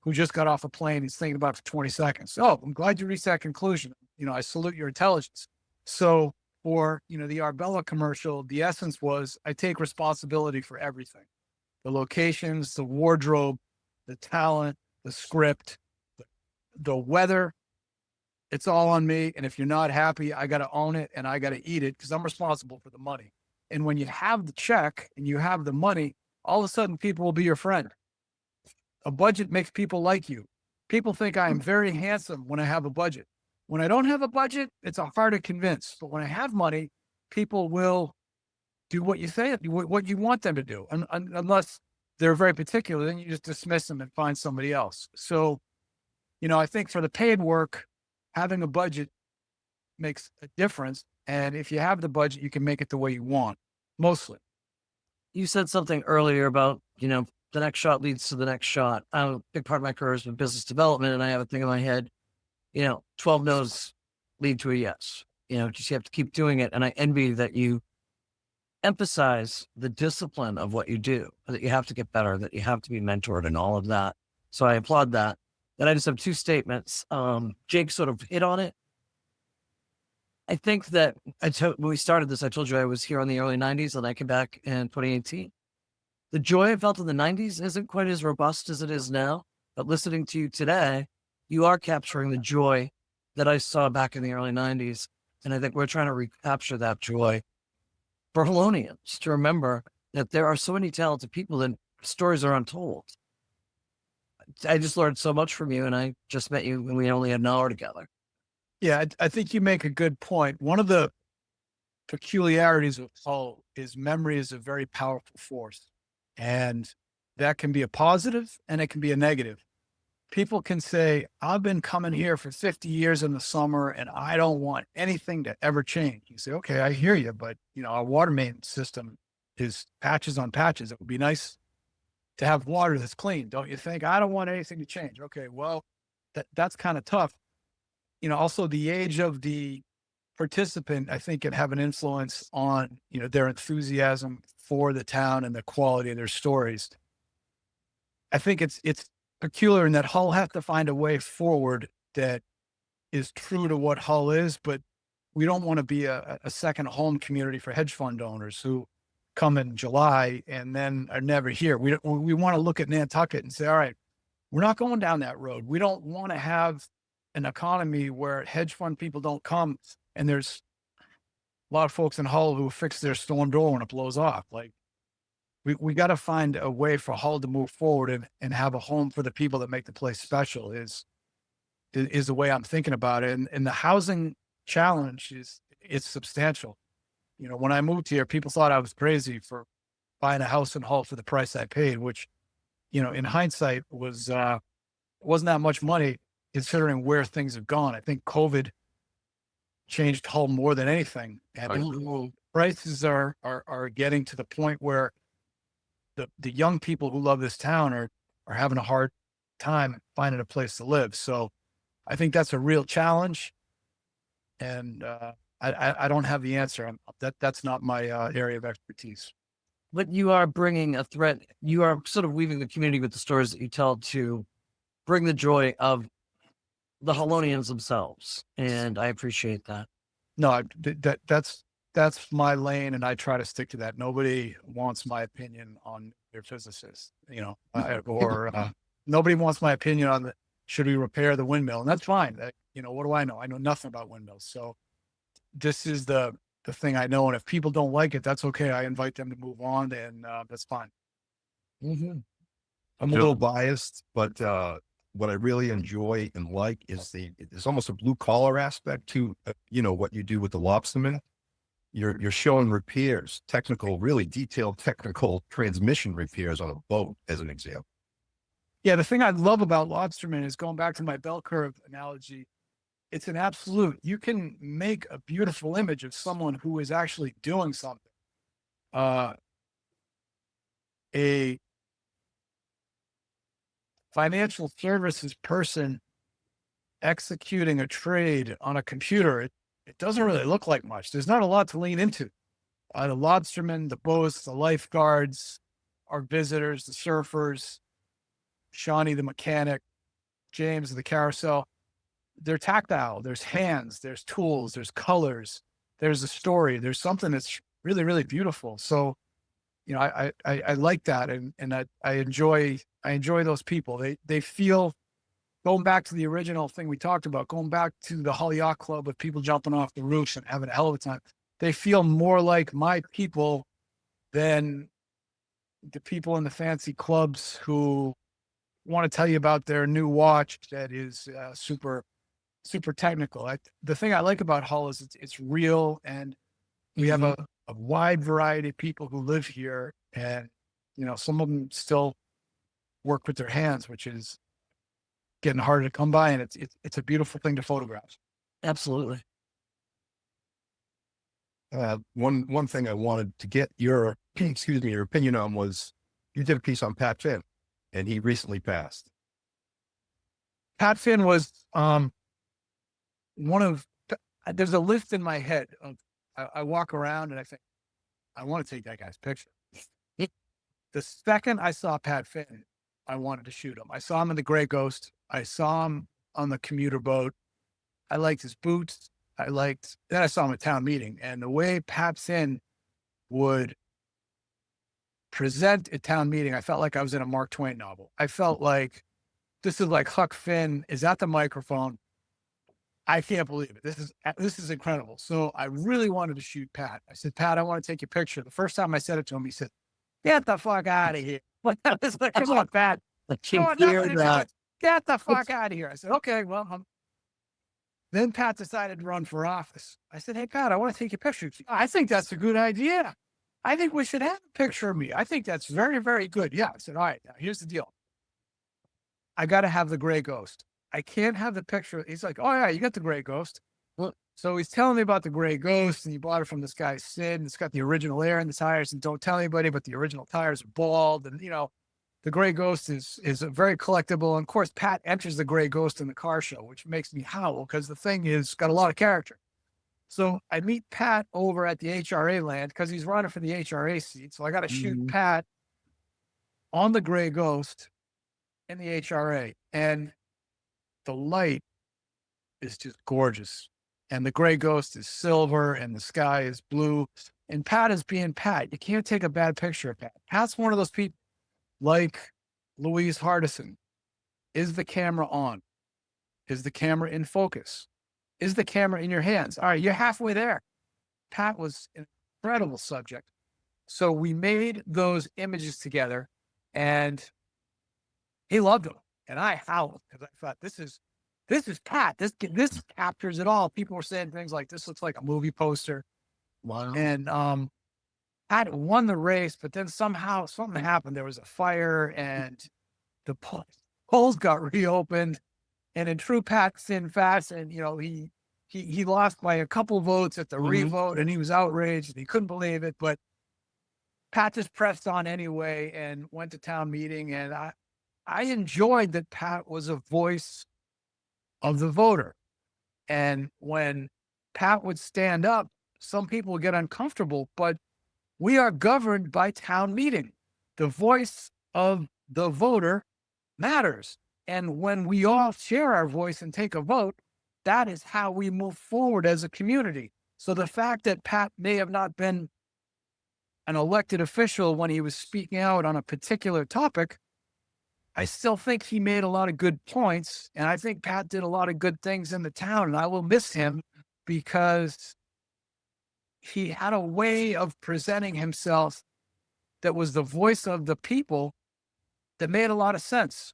B: who just got off a plane. He's thinking about it for 20 seconds. Oh, I'm glad you reached that conclusion. I salute your intelligence. So for, the Arbella commercial, the essence was I take responsibility for everything. The locations, the wardrobe, the talent, the script, the weather. It's all on me. And if you're not happy, I got to own it and I got to eat it because I'm responsible for the money. And when you have the check and you have the money, all of a sudden people will be your friend. A budget makes people like you. People think I am very handsome when I have a budget. When I don't have a budget, it's hard to convince. But when I have money, people will do what you say, what you want them to do. Unless they're very particular, then you just dismiss them and find somebody else. So, I think for the paid work, having a budget makes a difference. And if you have the budget, you can make it the way you want, mostly.
K: You said something earlier about, the next shot leads to the next shot. A big part of my career has been business development, and I have a thing in my head, 12 no's lead to a yes. Just you have to keep doing it. And I envy that you emphasize the discipline of what you do, that you have to get better, that you have to be mentored and all of that. So I applaud that. Then I just have 2 statements. Jake sort of hit on it. I think that when we started this, I told you I was here in the early 90s and I came back in 2018. The joy I felt in the 90s isn't quite as robust as it is now. But listening to you today, you are capturing the joy that I saw back in the early 90s. And I think we're trying to recapture that joy for Helonians to remember that there are so many talented people and stories are untold. I just learned so much from you, and I just met you when we only had an hour together.
B: Yeah, I think you make a good point. One of the peculiarities of Hull is memory is a very powerful force, and that can be a positive and it can be a negative. People can say, I've been coming here for 50 years in the summer and I don't want anything to ever change. You say, okay, I hear you, but our water main system is patches on patches. It would be nice to have water that's clean, don't you think? I don't want anything to change. Okay, well, that's kind of tough. Also the age of the participant, I think, can have an influence on, their enthusiasm for the town and the quality of their stories. I think it's peculiar in that Hull has to find a way forward that is true to what Hull is, but we don't want to be a second home community for hedge fund owners who come in July and then are never here. We want to look at Nantucket and say, all right, we're not going down that road. We don't want to have an economy where hedge fund people don't come and there's a lot of folks in Hull who fix their storm door when it blows off. Like, we got to find a way for Hull to move forward and have a home for the people that make the place special is the way I'm thinking about it. And the housing challenge it's substantial. You know, when I moved here, people thought I was crazy for buying a house in Hull for the price I paid, which, you know, in hindsight wasn't that much money considering where things have gone. I think COVID changed Hull more than anything. And the prices are getting to the point where the young people who love this town are having a hard time finding a place to live. So I think that's a real challenge. And I don't have the answer. That's not my area of expertise.
K: But you are bringing a thread. You are sort of weaving the community with the stories that you tell to bring the joy of the Hullonians themselves. And I appreciate that.
B: No, that's my lane, and I try to stick to that. Nobody wants my opinion on their physicists, you know, or nobody wants my opinion on should we repair the windmill, and that's fine. You know, what do I know? I know nothing about windmills. So this is the thing I know, and if people don't like it, that's okay. I invite them to move on, and that's fine.
C: Mm-hmm.
G: I'm a little biased, but what I really enjoy and like is there's almost a blue collar aspect to you know, what you do with the lobstermen. You're showing repairs, really detailed technical transmission repairs on a boat, as an example.
B: Yeah, the thing I love about lobstermen is going back to my bell curve analogy. It's an absolute. You can make a beautiful image of someone who is actually doing something. A financial services person executing a trade on a computer, it doesn't really look like much. There's not a lot to lean into. The lobstermen, the boats, the lifeguards, our visitors, the surfers, Shawnee, the mechanic, James, the carousel, they're tactile. There's hands, there's tools, there's colors, there's a story, there's something that's really, really beautiful. So, you know, I like that. And I enjoy those people. They feel, going back to the original thing we talked about, going back to the Hull Yacht Club with people jumping off the roofs and having a hell of a time. They feel more like my people than the people in the fancy clubs who want to tell you about their new watch that is super, super technical. The thing I like about Hull is it's real, and we have a wide variety of people who live here, and, you know, some of them still work with their hands, which is getting harder to come by, and it's a beautiful thing to photograph.
K: Absolutely.
G: One thing I wanted to get your your opinion on was you did a piece on Pat Finn, and he recently passed.
B: Pat Finn was there's a list in my head of I walk around and I think I want to take that guy's picture. The second I saw Pat Finn, I wanted to shoot him. I saw him in the Gray Ghost. I saw him on the commuter boat. I liked his boots. Then I saw him at town meeting, and the way Pat Finn would present at town meeting, I felt like I was in a Mark Twain novel. I felt like this is like Huck Finn is at the microphone. I can't believe it. This is incredible. So I really wanted to shoot Pat. I said, Pat, I want to take your picture. The first time I said it to him, he said, "Get the fuck out of here." I was like, "Come on, Pat. Get the fuck out of here." I said, "Okay, well." Then Pat decided to run for office. I said, "Hey, Pat, I want to take your picture." "I think that's a good idea. I think we should have a picture of me. I think that's very, very good." Yeah. I said, "All right, now here's the deal. I got to have the Gray Ghost. I can't have the picture." He's like, "Oh, yeah, you got the Gray Ghost." So he's telling me about the Gray Ghost, and he bought it from this guy, Sid, and it's got the original air in the tires, and don't tell anybody, but the original tires are bald. And, you know, the Gray Ghost is very collectible. And of course, Pat enters the Gray Ghost in the car show, which makes me howl because the thing is got a lot of character. So I meet Pat over at the HRA land because he's running for the HRA seat. So I got to shoot Pat on the Gray Ghost in the HRA. And the light is just gorgeous. And the Gray Ghost is silver and the sky is blue. And Pat is being Pat. You can't take a bad picture of Pat. Pat's one of those people like Louise Hardison. Is the camera on? Is the camera in focus? Is the camera in your hands? All right, you're halfway there. Pat was an incredible subject. So we made those images together, and he loved them. And I howled because I thought, this is Pat. This captures it all. People were saying things like, this looks like a movie poster.
K: Wow.
B: And Pat won the race, but then somehow something happened. There was a fire, and the polls got reopened. And in true Patson fashion, he lost by a couple votes at the revote, and he was outraged and he couldn't believe it. But Pat just pressed on anyway and went to town meeting. And I enjoyed that Pat was a voice of the voter. And when Pat would stand up, some people would get uncomfortable, but we are governed by town meeting. The voice of the voter matters. And when we all share our voice and take a vote, that is how we move forward as a community. So the fact that Pat may have not been an elected official when he was speaking out on a particular topic, I still think he made a lot of good points. And I think Pat did a lot of good things in the town. And I will miss him because he had a way of presenting himself that was the voice of the people that made a lot of sense.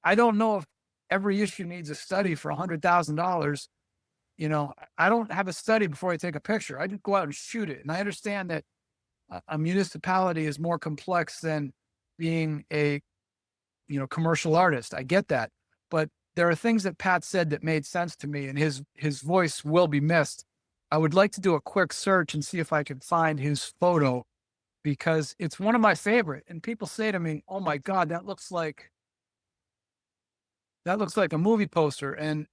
B: I don't know if every issue needs a study for $100,000. I don't have a study before I take a picture. I just go out and shoot it. And I understand that a municipality is more complex than being a, commercial artist. I get that. But there are things that Pat said that made sense to me, and his voice will be missed. I would like to do a quick search and see if I can find his photo, because it's one of my favorite. And people say to me, "Oh my God, that looks like a movie poster." And,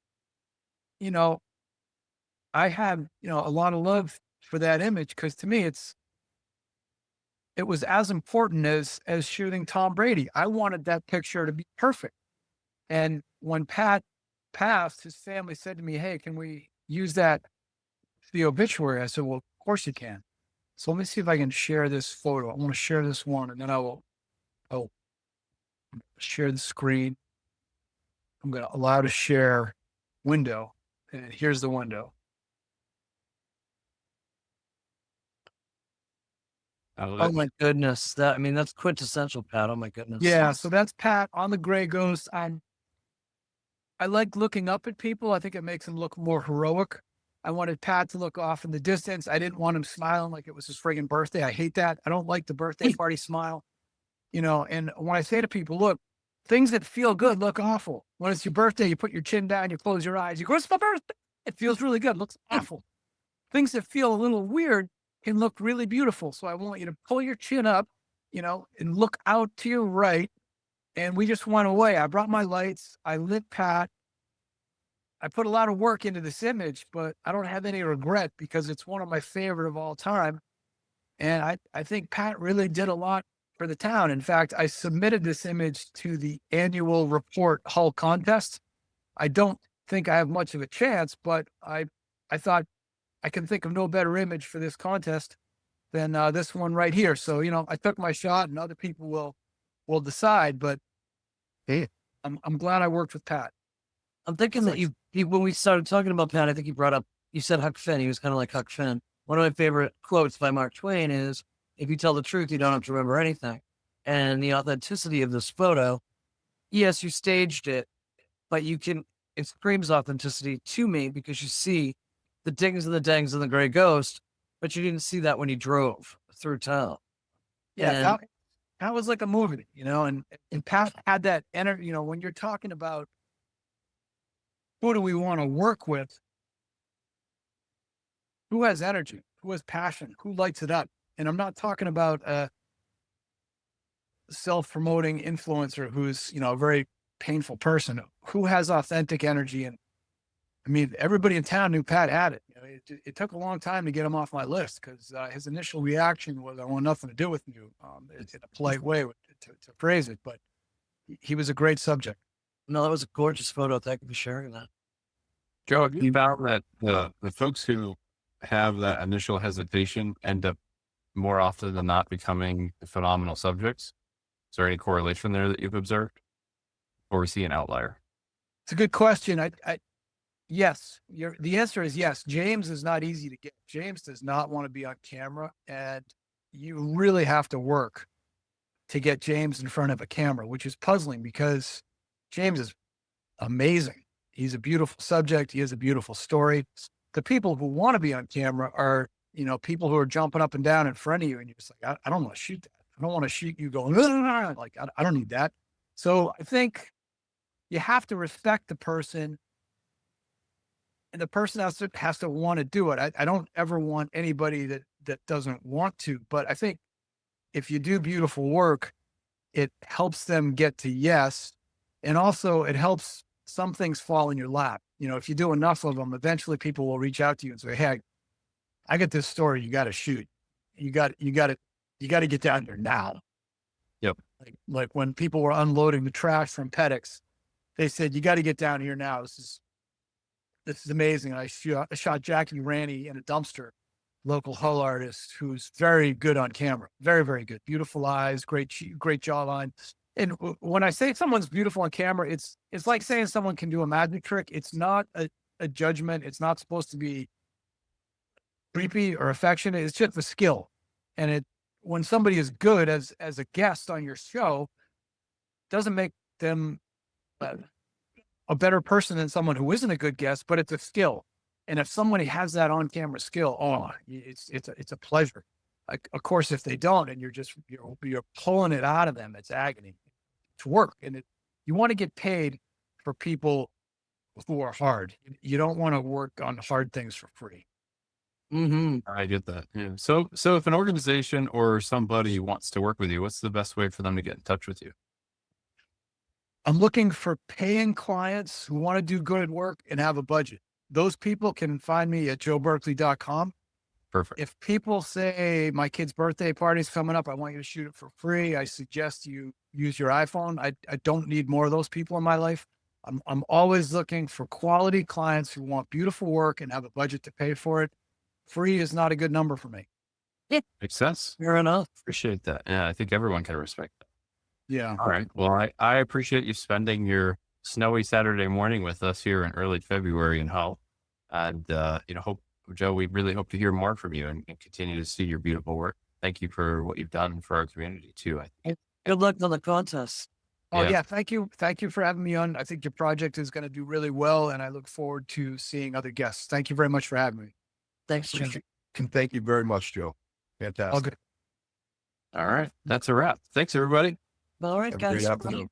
B: I have, a lot of love for that image, because to me, it was as important as shooting Tom Brady. I wanted that picture to be perfect. And when Pat passed, his family said to me, "Hey, can we use that for the obituary?" I said, "Well, of course you can." So let me see if I can share this photo. I want to share this one, and then I'll share the screen. I'm going to allow to share window, and here's the window.
K: Oh my goodness. That's quintessential Pat. Oh my goodness.
B: Yeah. So that's Pat on the Gray Ghost. I like looking up at people. I think it makes them look more heroic. I wanted Pat to look off in the distance. I didn't want him smiling like it was his friggin' birthday. I hate that. I don't like the birthday party smile. And when I say to people, look, things that feel good look awful. When it's your birthday, you put your chin down, you close your eyes, you go, "It's my birthday." It feels really good. It looks awful. Things that feel a little weird can look really beautiful. So I want you to pull your chin up, and look out to your right. And we just went away. I brought my lights. I lit Pat. I put a lot of work into this image, but I don't have any regret because it's one of my favorite of all time. And I think Pat really did a lot for the town. In fact, I submitted this image to the annual report Hull contest. I don't think I have much of a chance, but I thought I can think of no better image for this contest than this one right here. So, I took my shot, and other people will decide, but hey, I'm glad I worked with Pat.
K: I'm thinking that when we started talking about Pat, I think you said Huck Finn. He was kind of like Huck Finn. One of my favorite quotes by Mark Twain is, "If you tell the truth, you don't have to remember anything." And the authenticity of this photo, yes, you staged it, but it screams authenticity to me because you see the dings and the dangs and the Gray Ghost, but you didn't see that when you drove through town.
B: Yeah, that was like a movie, and Pat had that energy. When you're talking about who do we want to work with, who has energy, who has passion, who lights it up. And I'm not talking about a self-promoting influencer who's, a very painful person, who has authentic energy. And everybody in town knew Pat had it. It took a long time to get him off my list because his initial reaction was, "I want nothing to do with you," in a polite way to phrase it. But he was a great subject.
K: No, that was a gorgeous photo. Thank you for sharing that.
A: Joe, have you found that the folks who have that initial hesitation end up more often than not becoming phenomenal subjects? Is there any correlation there that you've observed, or we see an outlier?
B: It's a good question. Yes, the answer is yes. James is not easy to get. James does not want to be on camera, and you really have to work to get James in front of a camera, which is puzzling because James is amazing. He's a beautiful subject. He has a beautiful story. The people who want to be on camera are, people who are jumping up and down in front of you. And you're just like, I don't want to shoot that. I don't want to shoot you going, like, I don't need that. So I think you have to respect the person, and the person has to want to do it. I don't ever want anybody that doesn't want to, but I think if you do beautiful work, it helps them get to yes. And also it helps some things fall in your lap. If you do enough of them, eventually people will reach out to you and say, hey, I got this story you got to shoot. You got to get down there now.
A: Yep.
B: Like when people were unloading the trash from Pedix, they said, you got to get down here now. This is amazing. And I shot Jackie Ranny in a dumpster, local Hull artist who's very good on camera. Very, very good. Beautiful eyes, great jawline. And when I say someone's beautiful on camera, it's like saying someone can do a magic trick. It's not a judgment. It's not supposed to be creepy or affectionate. It's just a skill. And when somebody is good as a guest on your show, doesn't make them a better person than someone who isn't a good guest, but it's a skill. And if somebody has that on camera skill, it's a pleasure. Of course, if they don't, and you're pulling it out of them, it's agony. It's work, and you want to get paid for people who are hard. You don't want to work on hard things for free.
K: Mm-hmm.
A: I get that. Yeah. So if an organization or somebody wants to work with you, what's the best way for them to get in touch with you?
B: I'm looking for paying clients who want to do good work and have a budget. Those people can find me at joeberkeley.com.
A: Perfect.
B: If people say my kid's birthday party's coming up, I want you to shoot it for free, I suggest you use your iPhone. I don't need more of those people in my life. I'm always looking for quality clients who want beautiful work and have a budget to pay for it. Free is not a good number for me.
A: Makes sense.
K: Fair enough.
A: Appreciate that. Yeah, I think everyone can respect that.
B: Yeah.
A: All right. Well, I appreciate you spending your snowy Saturday morning with us here in early February in Hull. And, Joe, we really hope to hear more from you and continue to see your beautiful work. Thank you for what you've done for our community too.
K: Good luck on the contest.
B: Oh
A: Yeah.
B: yeah. Thank you. Thank you for having me on. I think your project is going to do really well, and I look forward to seeing other guests. Thank you very much for having me.
K: Thanks, Joe.
G: Thank you very much, Joe. Fantastic.
B: All good.
A: All right. That's a wrap. Thanks, everybody.
K: All right,
G: Have a great
K: guys.
G: afternoon.